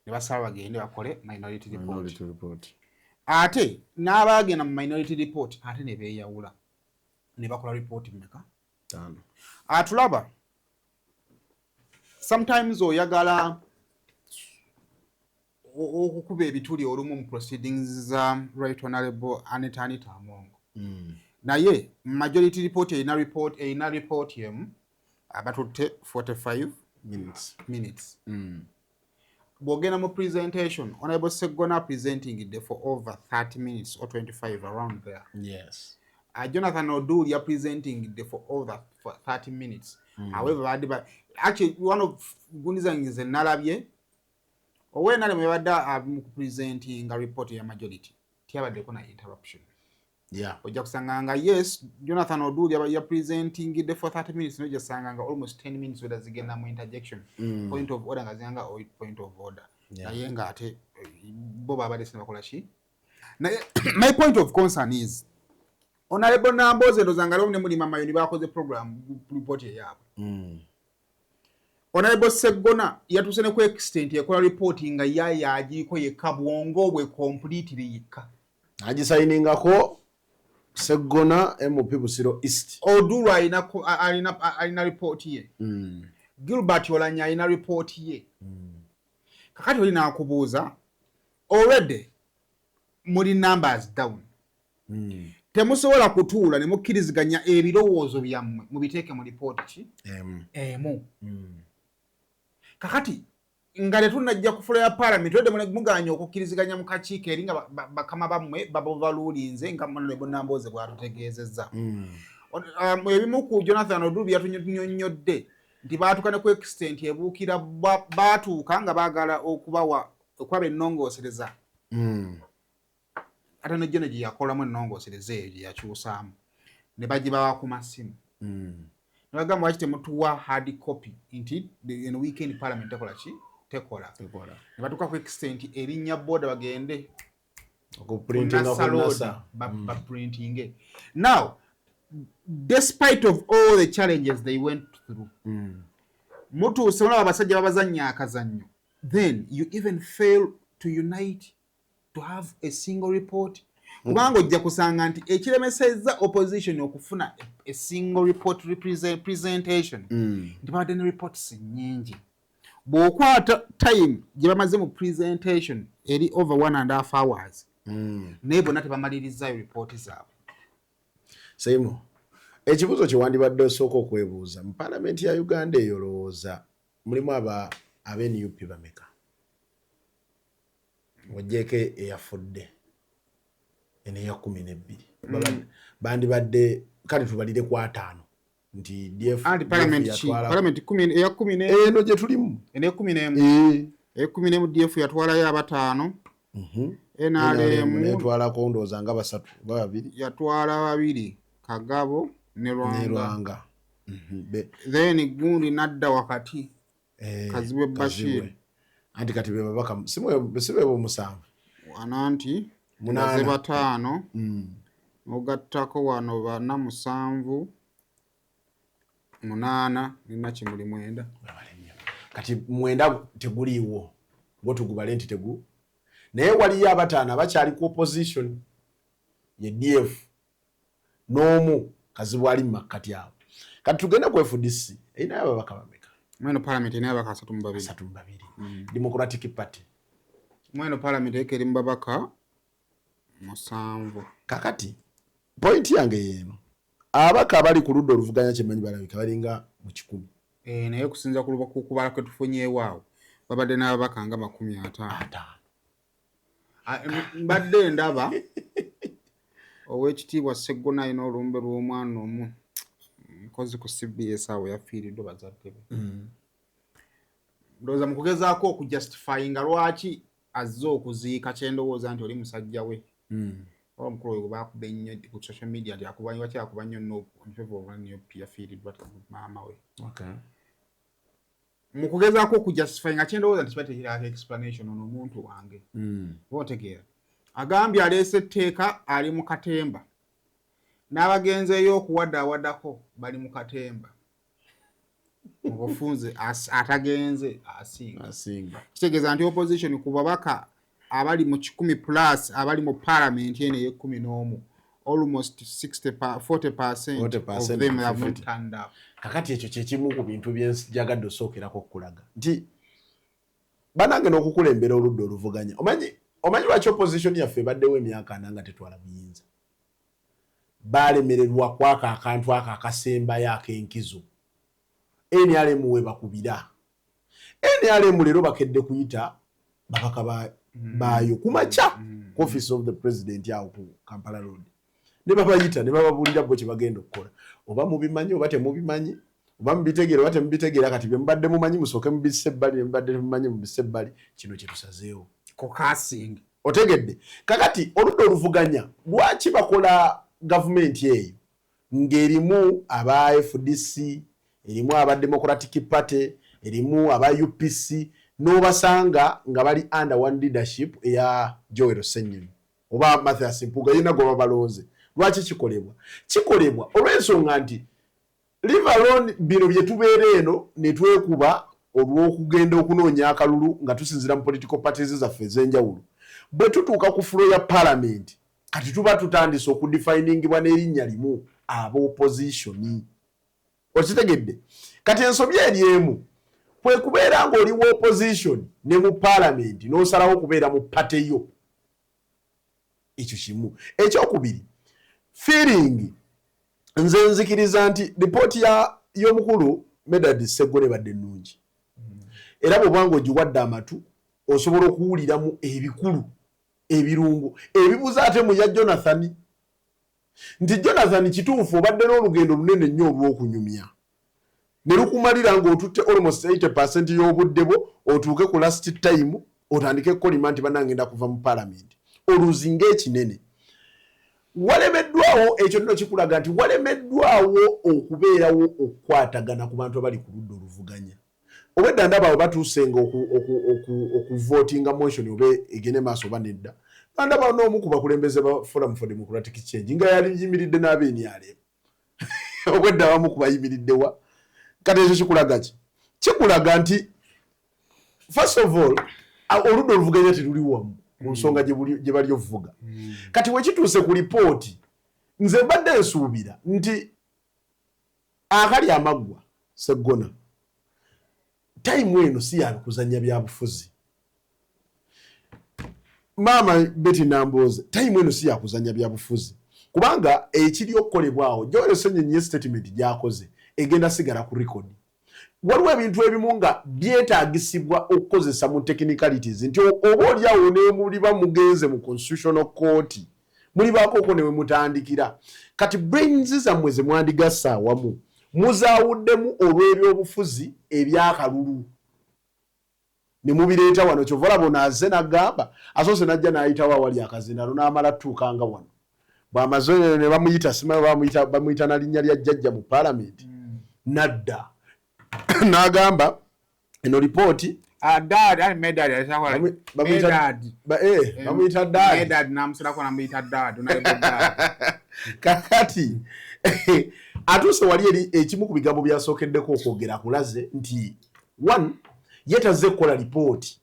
Ne basaba bagende bakole minority report. Ate n'abagenda mu minority report ate ne beeyawula. Ne bakola report mmeka? 5. Atulaba. Sometimes oyagala okukuba ebituli olumu mu proceedings za Right Honorable Anita Amongo. Naye majority report erina report yemu abatutte 45 minutes. Bw'ogenda mu presentation, Honorable Seggona presenting it for over 30 minutes or 25 around there. Yes. Jonathan Odul ya presenting it for over 30 minutes. However, actually one of Gunizang nalabye when I am presenting a report ya majority. tiyabaddeko na interruption. Yeah. Ojja kusanganga yes Jonathan Oduli ya presenting the for 30 minutes no jasanganga almost 10 minutes whether zigenda mu interjection point of order ngazanga or point of order naye nga ate bo baba desina bakola ki na my point of concern is honorable Namboze ndozanga lomne muri mama yoni bakoze program report yabo honorable Segona yatusene ku extent yakola reporting nga yayagiko ye kabwongo bwe completely yika agisayiningako Segona MP Busiro East. Oduru alina report ye. Gilbert Olanya alina report ye. Kakati olina akubuuza already muri numbers down. Temusobola kutuula ne mukkiriziganya ebirowoozo byammwe mubiteeke mu report ki? Emu. Kakati nga letunajja kufula ya parliament wede muganya okukkiriziganya mu kakiiko eri nga bakama bammwe babuvaluulinze nga Honorable Namboze bwatutegeezezza. Ebimu ku Jonathan Odulu yatunyonnyodde nti baatukane ku extent ebuukira baatuuka nga baagala okwaba ennongoosereza. Ate ne gye yakolamu ennongoosereza eyo gye yakyusaamu ne bagibawa ku masimu. Ne bagamba lwaki temutuwa hard copy nti eno weekend parliament ekola ki? Tekola. Ne batuuka ku extent erinnya boda bagende printing. Now, despite of all the challenges they went through, mutuuse mulaba abasajja babazannya akazannyo, then you even fail to unite to have a single report. Kubanga ojja kusanga nti ekiremesezza opposition okufuna a single report presentation nti babadde ne reports nnyingi. Bw'okwata time gye bamaze mu presentation eri over 1.5 hours naye bonna tebamalirizayo report zaabwe. Seyimo, ekibuuzo kye wandibadde osooka okwebuuza mu paalamenti ya Uganda eyo olowooza mulimu ab'NUP bameka? Ojjeeko eyafudde eno eya 12 bandibadde kale tubalire ku 5 nti DF parliament 10 eya 10 eno gye tulimu ene 11 11 DF yatwalayo abataano NRM netwala kondoza nga basatu babiri yatwala 2 Kagabo ne Rwanga then gundi nadda wakati Kazibwe Bashir anti kati be babaka sibe bo musanvu ananti munaze bataano ogattako wano bana musanvu 8 nina kimuli 9 kati 9 teguliwo botugubale nti tegu naye waliyo abataano abakyali ku opposition ye DF n'omu Kazibwe ali makati awo kati tugenda ku FDC erina ababaka bameka mweno parliament erina ababaka 32 Democratic Party mweno parliament ekeri mbabaka 7 kakati point yange yeno abaka abali ku ludda oluvuganya kyemanyi balabika balinga mu 10 naye kusinza kubala kwe tufunyeewo awo babadde n'ababaka nga 50 mbadde ndaba ow'ekitiibwa Segona alina olumbe lw'omwana omu mukozi ku CBS awo yafiiriddwa bazaddebe ndowooza mu kugezaako okujustifyinga lwaki azze okuziika kyendowooza nti oli musajja we omukulu oyo baakubba ennyo ku social media nti akubwa nnyo yafiiriddwa maama we. Mu kugezaako okujustifyinga kyendowooza nti kibateekeraako explanation ono omuntu wange bootegeera agambye aleese etteeka ali mu katemba n'abagenzeeyo okuwaddawaddako bali mu katemba obufunze atagenze asinga kitegeeza nti opposition ku babaka abali mu 10 plus abali mu parliament ene ye 11 almost 40% of them have not turned up. Kakati ekyo kyekimu ku bintu byenjagadde osookerako okulaga nti banange n'okukulembera oludda oluvuganya omanyi lwaki opposition yaffe baddewo emyaka 4 nga tetwala buyinza balemererwa kwaka akantu ako akasembayo ak'enkizo NRM we bakubira NRM leero bakedde kuyita babaka bayo kumacha ku office of the president yawo ku Kampala Road ne babayita ne bababulira bwe kibagenda okukola oba mubimanyi oba temubimanyi oba mubitegeera oba temubitegeera kati bye mbadde mumanyi musooke mubisse ebbali mbadde mumanyi mubisse ebbali kino kye tusazeewo kokasing otegedde kakati oludda oluvuganya lwaki bakola gavumenti eyo ng'erimu aba FDC erimu aba Democratic Party erimu aba UPC n'obasanga nga bali under one leadership eya Joel Senyonyi oba Mathias Mpuuga yina gwe babalooze lwaki kikolebwa olw'ensonga nti leave alone bino bye tubeera eno ne twekuba olw'okugenda okunoonya akalulu nga tusinzira mu political parties zaffe ez'enjawulo bwe tutuuka ku floor ya parliament kati tuba tutandise okudefiningibwa n'erinnya limu ab'opposition okitegedde kati ensobi eri emu kwe kubeera ng'oli wa opposition ne mu parliament n'osalawo okubeera mu pate yo ekyo kimu ekyokubiri feeling nze nzikiriza nti lipooti y'omukulu Medard Sseggo ebadde ennungi era bw'obanga ogiwadde amatu osobola okuwuliramu ebikulu ebirungo ebibuza ate mu ya Jonathan nti Jonathan kituufu obadde n'olugendo lunene nnyo olw'okunyumya ne lukumalira ng'otutte almost 80% y'obudde bwo otuuke ku last time otandike kukolima nti bannangenda kuva mu parliament oluzinga ekinene walemeddwawo ekyo nno kikulaga nti walemeddwawo okubeerawo okukwatagana ku bantu abali ku ludda oluvuganya obwedda ndaba abo batuusenga okuvotinga motion oba egende maaso oba nedda ndaba n'omu ku bakulembeze ba Forum for Democratic Change nga yayimiridde n'abeenialeero obwedda abamu ku bayimiriddewa kati ekyo kikulaga ki kikulaga nti first of all oludda oluvuganya teruli wamu mu nsonga gye bali ovuga kati wekituuse ku lipooti nze mbadde nsuubira nti akali amaggwa Sseggona time eno si yabikuzanya byabufuzi maama Betty Nambooze time eno si yakuzanya byabufuzi kubanga ekiri okukolebwawo Joel Senyonyi statement gyakoze egenda sigala ku record waliwo ebintu ebimu nga byetaagisibwa okukozesa mu technicalities nti oba oliawo ne muliba mugenze mu constitutional court mulibaako ko ne we mutandikira kati brains zammwe ze mwandigassa awamu muzaawuddemu olw'ebyobufuzi ebyakalulu ne mubireeta wano kyovola bona aze n'agamba asoose n'ajja n'ayitawo awali akazinalo n'amala tuukanga wano bw'amaze ne bamuyita simanyi bamuyita na linnya lya jjajja mu parliament nadda n'agamba eno lipooti bamuyita kakati atuuse wali eri ekimu ku bigambo byasookeddeko okwogera akulaze nti one yetaze kukola lipooti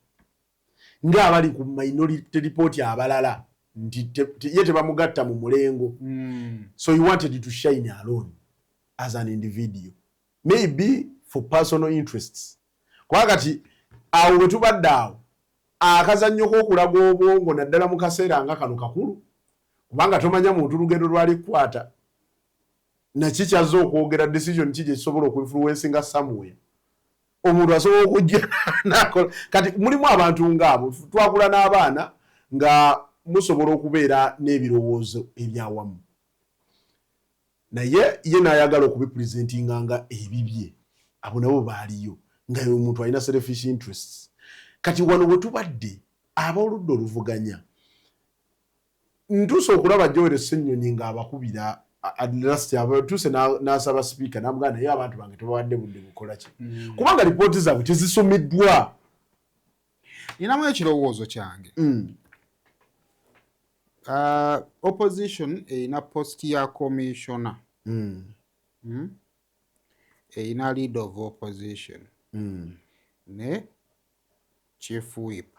ng'abali ku minority report abalala nti ye tebamugatta mu mulengo so he wanted to shine alone as an individual maybe for personal interests kwa kati awo bwe tubadde awo akazannyo k'okulaga obwongo naddala mu kaseera nga kano kakulu kubanga tomanya muntu lugendo lwalikwata nakikyaza okwogera decision ki gye kisobola okuinfluencinga somewhere omuntu asobola okujja kati mulimu abantu ng'abo twakula n'abaana nga musobola okubeera n'ebirowoozo ebyawamu naye ye n'ayagala okubipresentinga nga ebibye abo nabo baaliyo nga omuntu alina selfish interests kati wano bwe tubadde ab'oludda oluvuganya ntuuse okulaba Joel Senyonyi ng'abakubira tuuse n'asaba sipiika n'amugaa naye abantu bange tebawadde budde bukola ki kubanga lipooti zaabwe tezisomeddwa. Ninamu ekirowoozo kyange opposition erina post ya commissioner erina leader of opposition ne chief whip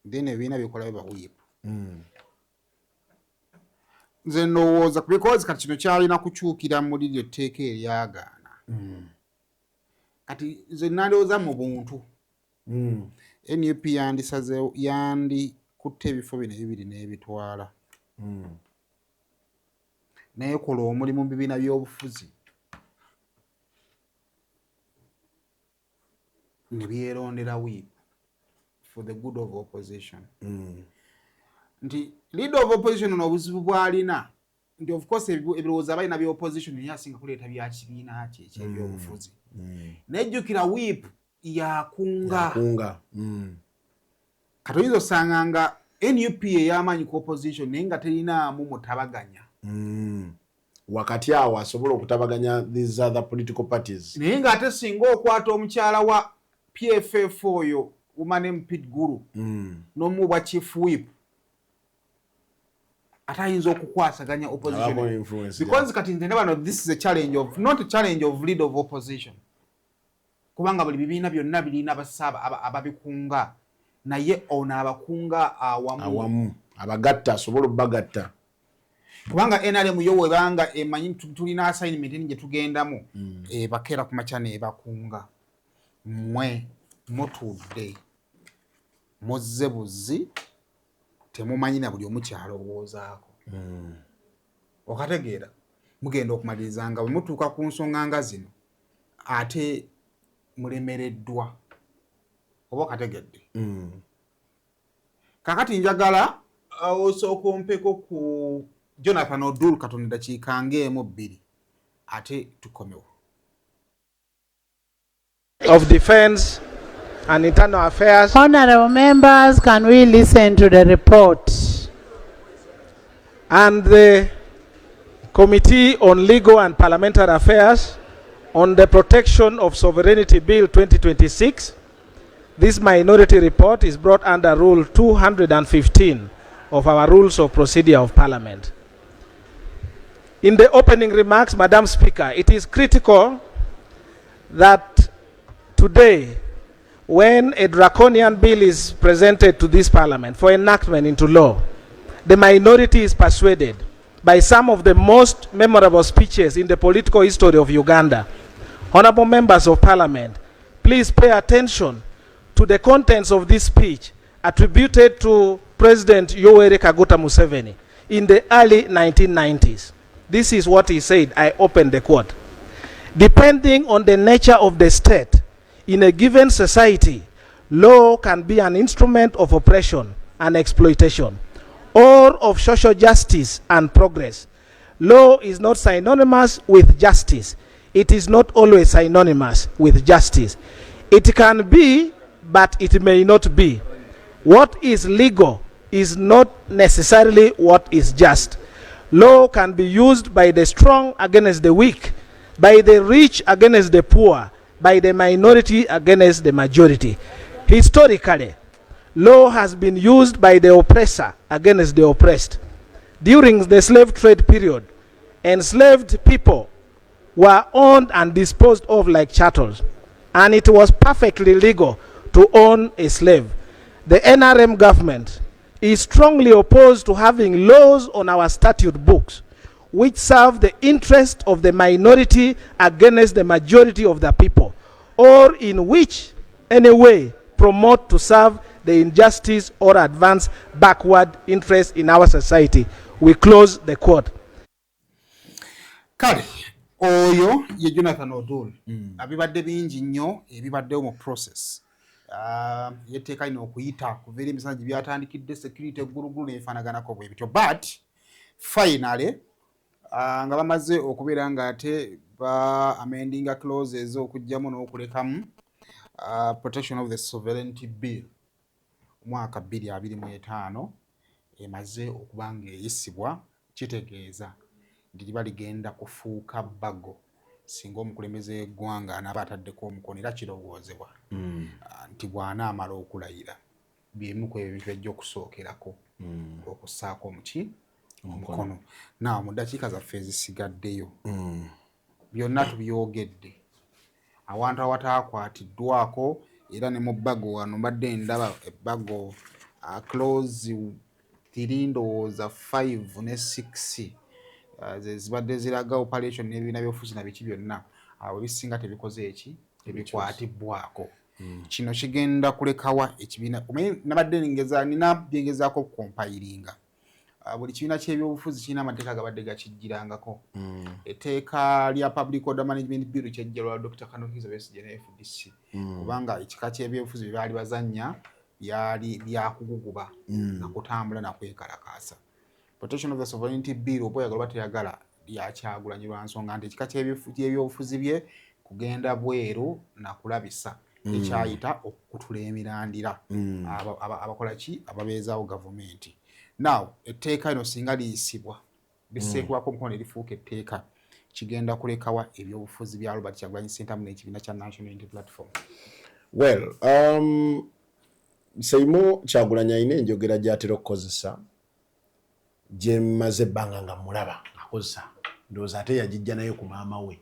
then ebiina bikola biba whip nze ndowooza because kati kino kyalina kukyukira muri lyo tteeka eryagaana kati nze nandowooza mu buntu NUP yandisazeewo yandikutte ebifo bino ebibiri n'ebitwala naye kola omulimu mu bibiina by'obufuzi ne byerondera whip for the good of opposition nti leader of opposition n'obuzibu bw'alina nti of course ebirowoozo abalina by'opposition niye asinga kuleeta bya kibiina kye eky'ebyobufuzi nejjukira whip yakunga kati oyinza osanga nga NUP yamanyi ku opposition naye nga terinamu mutabaganya wakati awo asobola okutabaganya these other political parties naye nga ate singa okwata omukyala wa PFF oyo Woman MP Guru n'omubwa chief whip atayinza okukwasaganya opposition because kati nze ndaba this is a challenge of not a challenge of lead of opposition kubanga buli bibiina byonna birina abasaba ababikunga naye ono abakunga awamu abagatta asobola obbagatta kubanga NRM yo webanga emanyi tulina assignment ni gye tugendamu bakeera ku makyane ebakunga mwe mutudde muzze buzi temumanyi na buli omukyalowoozaako okategeera mugenda okumaliriza nga bwe mutuuka ku nsonga nga zino ate mulemereddwa oba okategedde kakati njagala osooka ompeko ku Jonathan Odul katonda dakiika ng'emu bbiri ate tukomewo. Of Defense and Internal Affairs. Honorable members, can we listen to the report? And the Committee on Legal and Parliamentary Affairs on the Protection of Sovereignty Bill 2026. This minority report is brought under Rule 215 of our Rules of Procedure of Parliament. In the opening remarks, Madam Speaker, it is critical that today, when a draconian bill is presented to this Parliament for enactment into law, the minority is persuaded by some of the most memorable speeches in the political history of Uganda. Honorable members of Parliament, please pay attention to the contents of this speech attributed to President Yoweri Kaguta Museveni in the early 1990s. This is what he said. I open the quote. Depending on the nature of the state, in a given society, law can be an instrument of oppression and exploitation, or of social justice and progress. Law is not synonymous with justice. It is not always synonymous with justice. It can be, but it may not be. What is legal is not necessarily what is just. Law can be used by the strong against the weak, by the rich against the poor, by the minority against the majority. Historically, law has been used by the oppressor against the oppressed. During the slave trade period, enslaved people were owned and disposed of like chattels, and it was perfectly legal to own a slave. The NRM government is strongly opposed to having laws on our statute books which serve the interest of the minority against the majority of the people, or in which any way promote to serve the injustice or advance backward interest in our society. We close the quote. Kale oyo ye Jonathan Odul abibadde bingi nnyo ebibaddewo mu process yeteeka ino okuyita kuveera emisana gye byatandikidde security eggulugulu neefaanaganako bwe bityo but finally nga bamaze okubeera nga ate ba amending clauses okujjamu n'okulekamu protection of the sovereignty bill mwaka 2025 emaze okuba ng'eyisibwa kitegeeza nti liba ligenda kufuuka bbago singa omukulembeze w'eggwanga anaaba ataddeko omukono era kirowoozebwa nti bw'anaamala okulayira byemu ku ebyo bintu ejja okusookerako okussaako omukono naawe mu ddakiika zaffe ezisigaddeyo byonna tubyogedde awantu awataakwatiddwako era ne mu bbago wano mbadde ndaba ebbago clause 3 ndowooza 5 ne 6 zibadde ziraga operation n'ebibiina by'obufuzi na biki byonna awo bisinga tebikoze eki tebikwatibbwako kino kigenda kulekawa ekibiina nabadde nina byengezaako okukompayiringa buli kibiina ky'ebyobufuzi kirina amateeka gabadde gakijjirangako etteeka lya public order management bill kyejja lwa Dr. Kanokizo Besigye ne FDC kubanga ekika ky'ebyobufuzi bye baali bazannya byali byakuguguba nakutambula nakwekalakaasa. Protection of the sovereignty bill oba oyagala batayagala lyakyagulanyirwa nsonga nti ekika ky'ebyobufuzi bye kugenda bweru nakulabisa ekyayita okutula emirandira abakola ki ababeezaawo gavumenti. Now etteeka lino singa liyisibwa liseekebwako omukono lifuuka etteeka kigenda kulekawa ebyobufuzi bya Robert Kyagulanyi Ssentamu n'ekibiina kya National Unity Platform? Well, Seimo Kyagulanyi alina enjogera gy'atera okukozesa gye mmaze ebbanga nga mulaba akozesa, ndowooza ate yagijja nayo ku maama we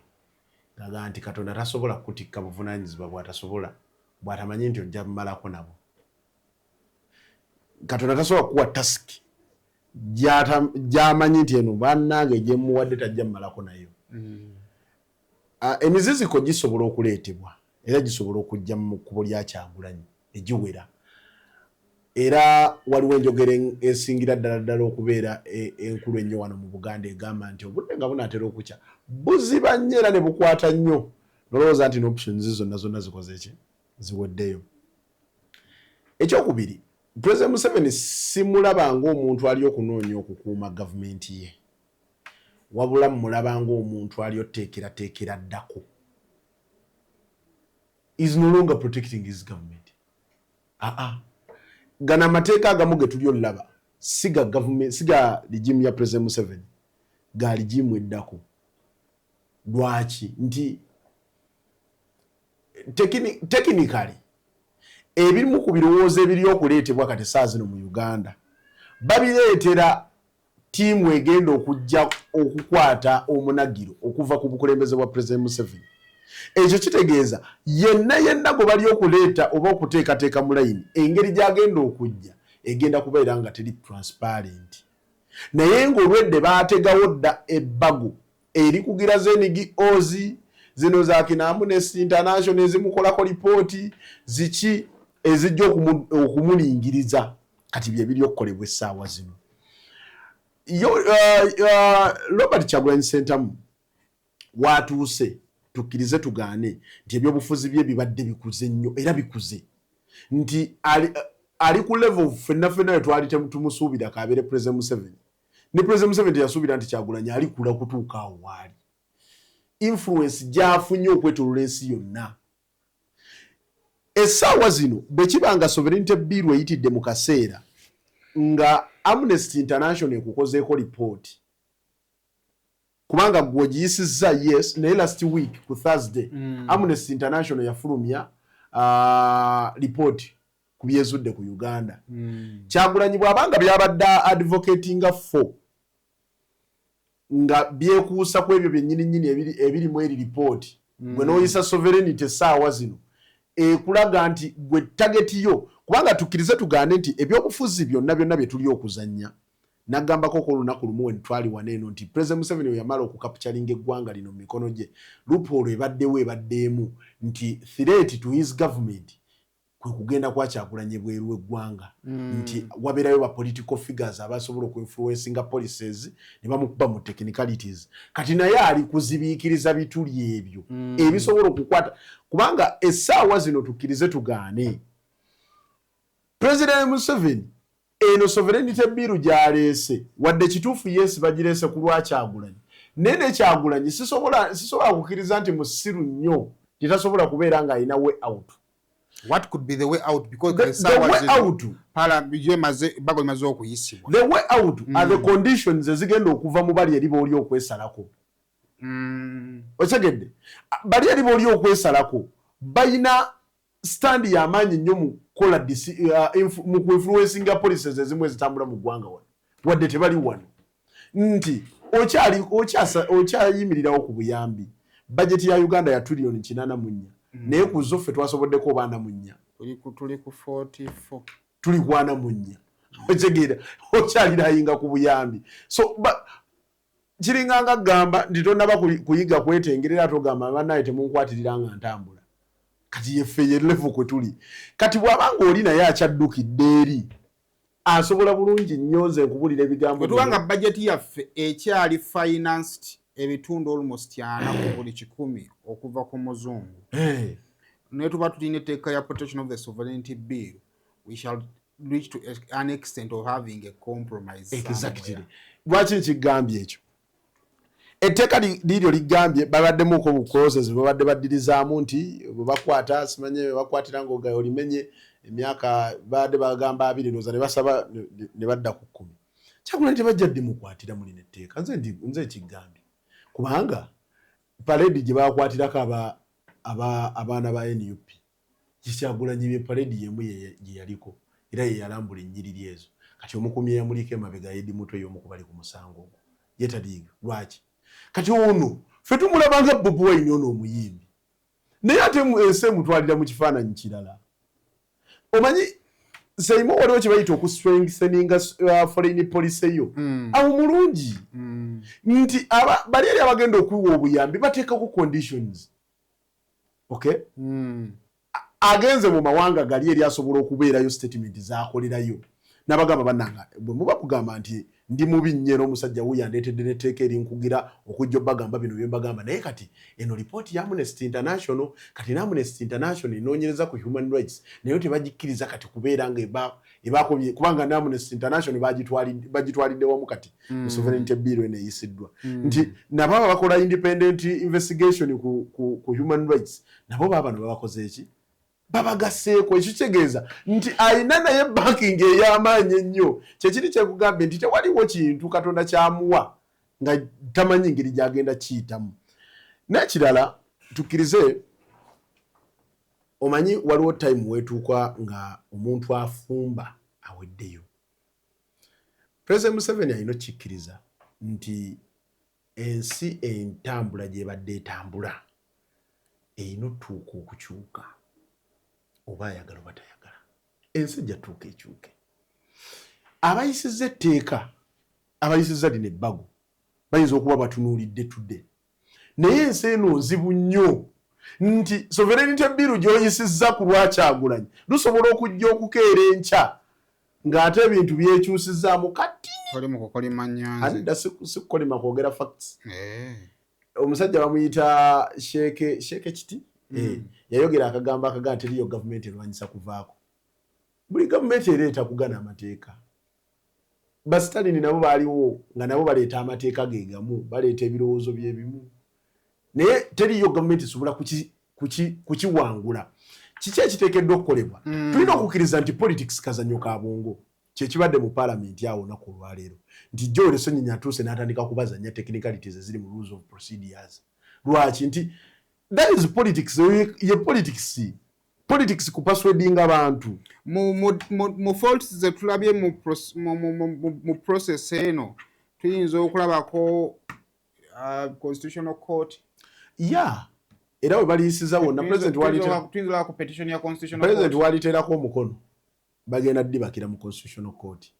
ngaga nti Katonda tasobola kutikka buvunaanyizibwa bw'atasobola bw'atamanyi nti ojja mumalako nabo. Katonda tasobola kuwa tasiki gy'amanyi nti eno bannange gye muwadde tajja mumalako nayo. Emiziziko gisobola okuleetebwa era gisobola okujja mu kkubo lya Kyagulanyi egiwera. Era waliwo enjogera esingira ddala okubeera enkulu ennyo wano mu Buganda egamba nti obudde nga bunaatera okukya buziba nnyo era ne bukwata nnyo, nolowooza nti n'options zonna zikoze ki ziweddeyo. Ekyokubiri, President Museveni simulaba ng'omuntu ali okunoonya okukuuma gavumenti ye, wabula mulaba ng'omuntu ali oteekerateekera ddako. Is no longer protecting his government. Gana amateeka agamu ge tuli olaba siga government siga regime ya President Museveni ga regime eddako. Lwaki nti technically ebirimu ku birowoozo ebiri okuleetebwa kati saa zino mu Uganda babireetera tiimu egenda okujja okukwata omunagiro okuva ku bukulembeze bwa President Museveni. Ekyo kitegeeza yenna gwe bali okuleeta oba okuteekateeka mu layini engeri gy'agenda okujja egenda kubeera nga teri transparent. Naye ng'olwedde baategawo dda ebbago eri kugira zenigi ozi zino za kina Amnesty International ezimukolako lipooti ziki ezijja okumulingiriza kati bye biri okukolebwa essaawa zino. Robert Kyagulanyi Ssentamu watuuse tukkirize tugaane nti ebyobufuzi bye bibadde bikuze nnyo era bikuze nti ali ku level ffenna twali tumusuubira kabeere President Museveni. Ne President Museveni teyasuubira nti Kyagulanyi alikula kutuuka awo waali. Influence gy'afunye okwetoolola ensi yonna. Essaawa zino bwe kiba nga sovereignty bill eyitidde mu kaseera nga Amnesty International ekukozeeko lipooti, kubanga gwe giyisizza yes naye last week ku Thursday Amnesty International yafulumya lipooti ku byezudde ku Uganda. Kyagulanyi bw'abanga byabadde advocatinga for nga byekuusa ku ebyo byennyini ebiri mu eri lipooti gwe n'oyisa sovereignty essaawa zino ekulaga nti gwe tageti yo, kubanga tukkirize tugaane nti ebyobufuzi byonna bye tuli okuzannya. Nagambako ko olunaku lumu we twali waneeno nti President Museveni we yamala okukapitalinga eggwanga lino mu mikono gye, loophole ebaddeemu nti threat to his government kwe kugenda kwa Kyagulanyi bweru w'eggwanga nti wabeerayo ba political figures abasobola okuinfluencinga policies ne bamukuba mu technicalities. Kati naye ali kuzibiikiriza bituli ebyo ebisobola okukwata, kubanga essaawa zino tukkirize tugaane President Museveni eno sovereignty bill gyaleese wadde kituufu yes bagireese ku lwa Kyagulanyi nene Kyagulanyi sisobola kukkiriza nti musiru nnyo titasobola kubeera nga alina way out. What could be the way out? Because the way out bago maze okuyisibwa. The way out are the conditions ezigenda okuva mu bali eri booli okwesalako. Otegedde bali eri booli okwesalako bayina stand y'amaanyi nnyo mu kola mu influencinga policies ezimu ezitambula mu ggwanga wano wadde tebali wano nti okyayimirirawo ku buyambi. Bajeti ya Uganda ya $1 trillion naye ku zo ffe twasoboddeko obaana mu nnya tuli ku 44 tuli kwana mu nnya. Otegeera okyalirayinga ku buyambi. So kiringa nga gamba nti tonnaba kuyiga kwetengerera togamba bannaye temunkwatirira nga ntambula. Kati yeffe ye level kwe tuli. Kati bw'abanga oli naye akyaddukidde eri asobola bulungi nnyo nze nkubulira ebigambo. Bwe tubanga budget yaffe ekyali financed ebitundu almost 40 ku buli 100 okuva ku muzungu. Naye tuba tulina etteeka ya protection of the sovereignty bill, we shall reach to an extent of having a compromise. Exactly. Lwaki nkigambye ekyo? Eteeka liryo ligambye babaddemu ko process babadde baddirizaamu nti bakwata simanye bakwatira ngoga olimenye emyaka badde bagamba 2 noza ne basaba ne badda ku 10 kyakula nti bajjadde mukwatira muli netteeka nze kigambye kubanga parade gye bakwatirako abaana ba NUP kikyagulanye bye parade yemu gye yaliko era ye yalambula ennyiriri ezo kati omukumye yamuliko emabega yedi mutwe y'omukubali ku musango ogwo yetaliiga lwaki kati ono ffe tumulabanga Bobi Wine ono omuyimbi naye ate ensi emutwalira mu kifaananyi kirala omanyi Seyimo waliwo kye bayita okustrengtheninga foreign policy eyo awo mulungi nti bali eri abagenda okuwa obuyambi bateekako conditions okay agenze mu mawanga gali eri asobola okubeerayo statement zaakolerayo n'abagamba bannanga bwe muba kugamba nti ndi mubi nnyo n'omusajja wuyo yandeetedde n'etteeka erinkugira okujja obbagamba bino bye mbagamba naye kati eno lipooti ya Amnesty International kati ne Amnesty International enoonyereza ku human rights naye tebagikkiriza kati kubeera nga ebakobye kubanga ne Amnesty International bagitwalidde wamu kati mu sovereignty bill eno eyisiddwa nti nabo bakola independent investigation ku human rights nabo bano babakoze eki babagaseeko ekyo kitegeeza nti ayina naye banking ey'amaanyi ennyo kyekiri kyekugambye nti tewaliwo kintu Katonda kyamuwa nga tamanyi ngeri gyagenda kiyitamu n'ekirala tukkirize omanyi waliwo time weetuuka nga omuntu afumba aweddeyo President Museveni alina okukikkiriza nti ensi entambula gy'ebadde etambula erina otuuka okukyuka oba ayagala oba tayagala ensi jatuuka ekyuke abayisizza etteeka abayisizza lino ebbago bayinza okuba batunuulidde tudde naye ensi eno nzibu nnyo nti sovereignty bill gy'oyisizza ku Lwakyagulanyi lusobola okujja okukeera enkya ng'ate ebintu byekyusizzaamu kati oli mu kukolima nnyanzi adda sikukolima kwogera facts omusajja bamuyita sheeke kiti yayogera akagamba akagaa teriyo gavumenti erwanyisa kuvaako buli gavumenti ereeta kugana amateeka Bastalini nabo baaliwo nga nabo baleeta amateeka ge gamu baleeta ebirowoozo byebimu naye teriyo gavumenti esobola kukiwangula kiki ekiteekeddwa okukolebwa tulina okukkiriza nti politics kazannyo ka bongo kyekibadde mu paalamenti awo olunaku olwaleero nti Joel Senyonyi atuuse n'atandika kubazanya technicalities eziri mu rules of procedures lwaki nti that is politics ye politics kupaswedinga abantu mu faults ze tulabye mu process eno tuyinza okulabako constitutional court era we baliyisiza wonna president waliterako omukono bagenda ddibakira mu constitutional court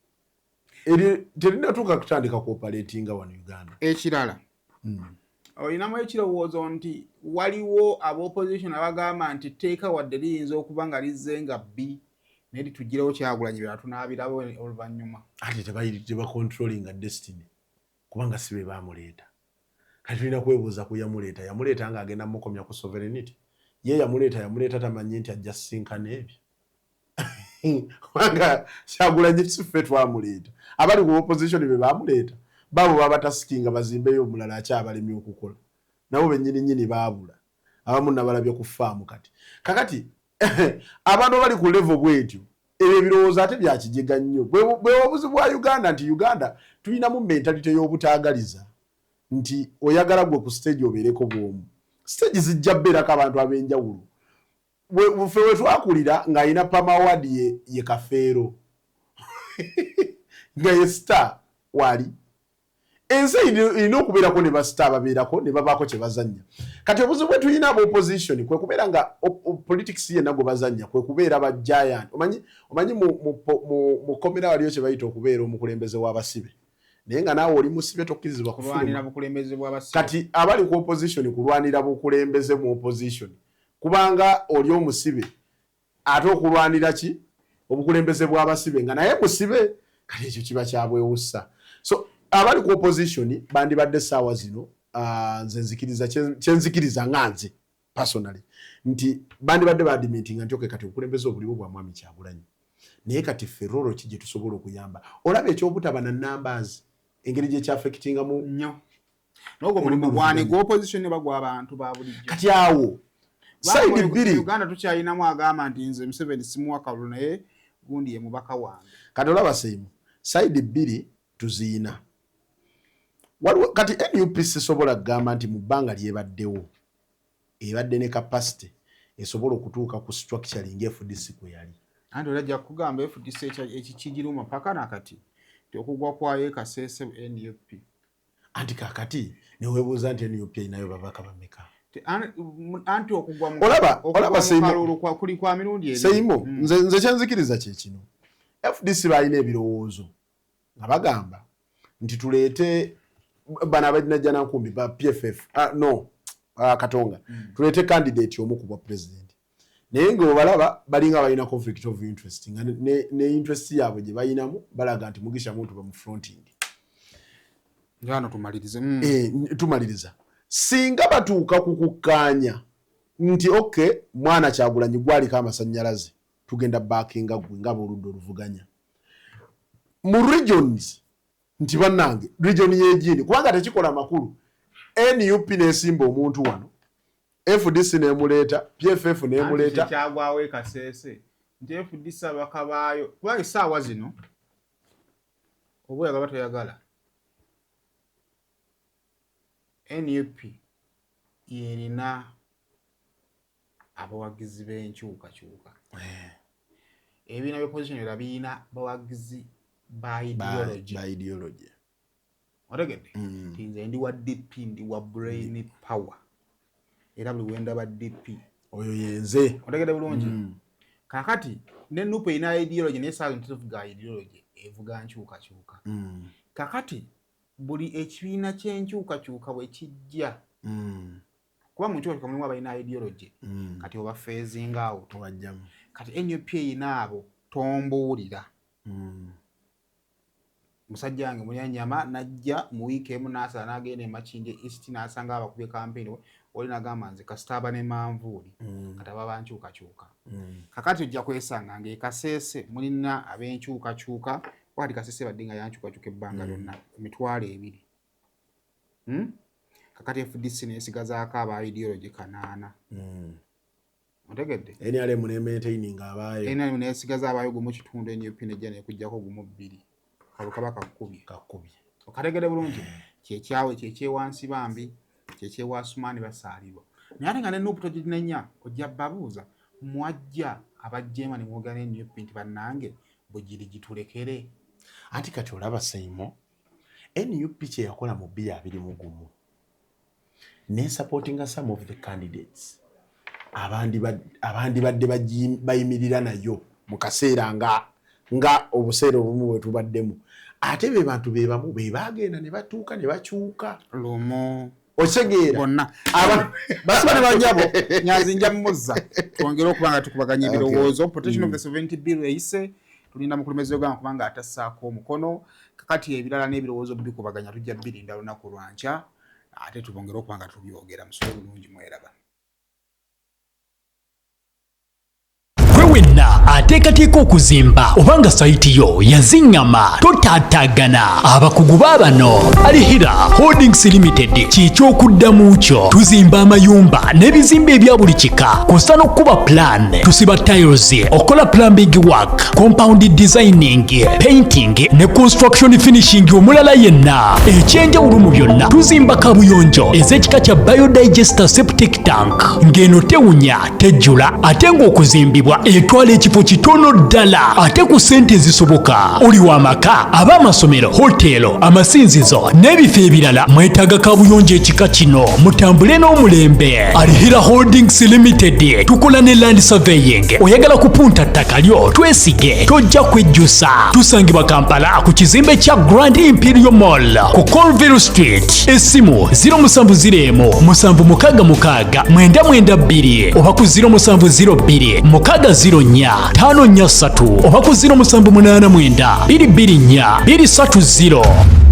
terinatuuka kutandika kuoperatinga wano Uganda ekirala olinamu ekirowoozo nti waliwo ab'opposition abagamba nti tteeka wadde liyinza okuba nga lizze nga bbi naye litugirawo Kyagulanyi bye batunaabirabo oluvannyuma ate tebacontrollinga destiny kubanga si be baamuleeta kati tulina kwebuuza ku yamuleeta ng'agenda mukomya ku sovereignty ye yamuleeta tamanyi nti ajja sisinkana ebyo kubanga Kyagulanyi si ffe twamuleeta abali ku opposition be baamuleeta babo babatasikinga bazimbeyo omulala akyabalemye okukola nabo bennyini baabula abamu nabalabye ku faamu kakati abantu bali ku level bwetyo ebyo ebirowoozo ate byakijega nnyo bwe obuzi bwa Uganda nti Uganda tulinamu mentalite y'obutaagaliza nti oyagala gwe ku stage obeereko bwomu stage zijja bbeerako abantu ab'enjawulo ffe we twakulira ng'alina Pamaward ye Kafeero nga ye star wali ensi erina okubeerako ne basita babeerako ne babaako kye bazannya kati obuzibu bwe tulina aba opposition kwe kubeera nga politics yenna gwe bazannya kwe kubeera ba giant omanyi mu komera waliyo kye bayita okubeera omukulembeze w'abasibe naye nga naawe oli musibe tokkirizibwa kulwanira bukulembeze bw'abasibe kati abali ku opposition kulwanira bukulembeze mu opposition kubanga oli omusibe ate okulwanira ki obukulembeze bw'abasibe nga naye musibe kati ekyo kiba kyabwewussa so abali ku opposition bandibadde saawa zino nze nzikiriza kyenzikiriza nga nze personally nti bandibadde baadmittinga nti kati obukulembeze obuliwo bwa mwami Kyagulanyi naye kati ferroro ki gye tusobola okuyamba olaba ekyobutaba na numbers engeri gye kyaffectingamu nnyo Nogo mulimu gwani go opposition bagwa abantu babulijjo. Kati awo side bbiri Uganda tukyayinamu agamba nti nze Museveni simuwakalu naye gundi ye mubaka wange. Kati olaba Seimu side bbiri tuziina. Waliwo kati NUP sisobola kugamba nti mu bbanga lyebaddewo ebadde ne capacity esobola okutuuka ku structure linga FDC kwe yali. Andi olajja kugamba FDC ekikigiruma paka nakati okugwa kwayo kasese NUP. Anti kakati ne webuuza nti NUP inayo babaka bameka. Anti okugwa mu olaba Seimu kwa kuli kwa mirundi eri. Seimu nze kyanzikiriza kye kino. FDC balina ebirowoozo nga bagamba nti tuleete bana abajja na nkumbi ba PFF Katonga tuleete candidate omu ku bwa president. Naye nga obalaba balinga balina conflict of interest nga ne interest yaabwe gye bayinamu balaga nti Mugisha muntu ba mu fronting. Njano tumalirize. Tumaliriza. Singa batuuka kukukkaanya nti okay mwana Kyagulanyi gwali kama sannyalaze tugenda backinga gwe nga boluddo oluvuganya. Mu regions nti bannange region yejini kubanga tekikola makulu. NUP nesimba omuntu wano. FDC nemuleeta, PFF nemuleeta. Kyagwawe kasese. Nti FDC abakabayo. Kubanga saawa zino obuyaga batoyagala. NUP yerina abawagizi b'enkyukakyuka. Ebina bya position era bina bawagizi by ideology. Otegedde? Tinze ndi wa DP ndi wa brain power. Era buli wenda ba DP. Oyo yenze. Otegedde bulungi. Kakati ne NUP ina ideology ne saa ntuvuga ideology evuga nkyukakyuka. Kakati buli ekibiina ky'enkyukakyuka bwe kijja. Kuba mu nkyukakyuka mulimu abalina ideology. Kati oba phasing out wajjamu. Kati NUP inaabo tombuulira. Musajja wange Munyanyama najja mu week emu n'asala n'agenda e Makindye East n'asanga abakubye campaign oli n'agamba nze kasitaba ne manvuuli kati aba nkyukakyuka. Kakati ojja kwesanga ng'ekasese mulina ab'enkyukakyuka wakati kasese badde nga yankyukakyuka ebbanga lyonna emitwalo ebiri. Kakati FDC neesigazaako aba ideology 8. Otegedde? NRM ne maintaining abaayo. NRM neesigaza abaayo gumu kitundu NUP nejja nekujjako gumu 2. Kabaka kakubye. Okategedde bulungi. Kyekyawe kyekyewansi bambi kyekyewaasumani basaalibwa. Naye nga ne NUP toginenya ojja babuuza mwajja abajjema ne mwogana NUP nti bannange bugiri gitulekere. Anti kati olaba Seimu NUP kye yakola mu 2021 ne supporting some of the candidates abandi badde bayimirira nayo mu kaseera nga obuseera obumu bwe tubaddemu ate be bantu be bamu be bagenda ne batuuka ne bakyuka lumo osegeera bonna basi bane banjabo nyazi nja muzza twongera okubanga tukubaganya ebirowoozo protection of the sovereignty bill eyise tulinda mukulumezi ogamba kubanga atassaako omukono kakati ebirala n'ebirowoozo bikubaganya tujja birinda lunaku lwanca ate tubongera okubanga tubyogera musobo bulungi mweraba. Wenna ateekateeka okuzimba obanga sayiti yo yaziŋŋama totaatagana abakugu baabano Alihira Holdings Limited kikyokuddamu kyo tuzimba amayumba n'ebizimbe ebya buli kika kosta n'okkuba plan tusiba tiles okola plumbing work compound designing painting ne construction finishing omulala yenna ekyenjawulo mu byonna tuzimba kabuyonjo ez'ekika kya biodigester septic tank ng'eno tewunya tejjula ate ng'okuzimbibwa etwala ekifo kitono ddala ate ku ssente ezisoboka oli w'amaka ab'amasomero hotelo amasinzizo n'ebifo ebirala mwetaaga kabuyonjo ekika kino mutambule n'omulembe. Alihira Holdings Limited tukola ne land surveying oyagala kupunta ttaka lyo twesige tojja kwejjusa tusangibwa Kampala ku kizimbe kya Grand Imperial Mall ku Colville Street essimu 0701 766 992 oba ku 0702 04 543 oba ku 0789 224 230.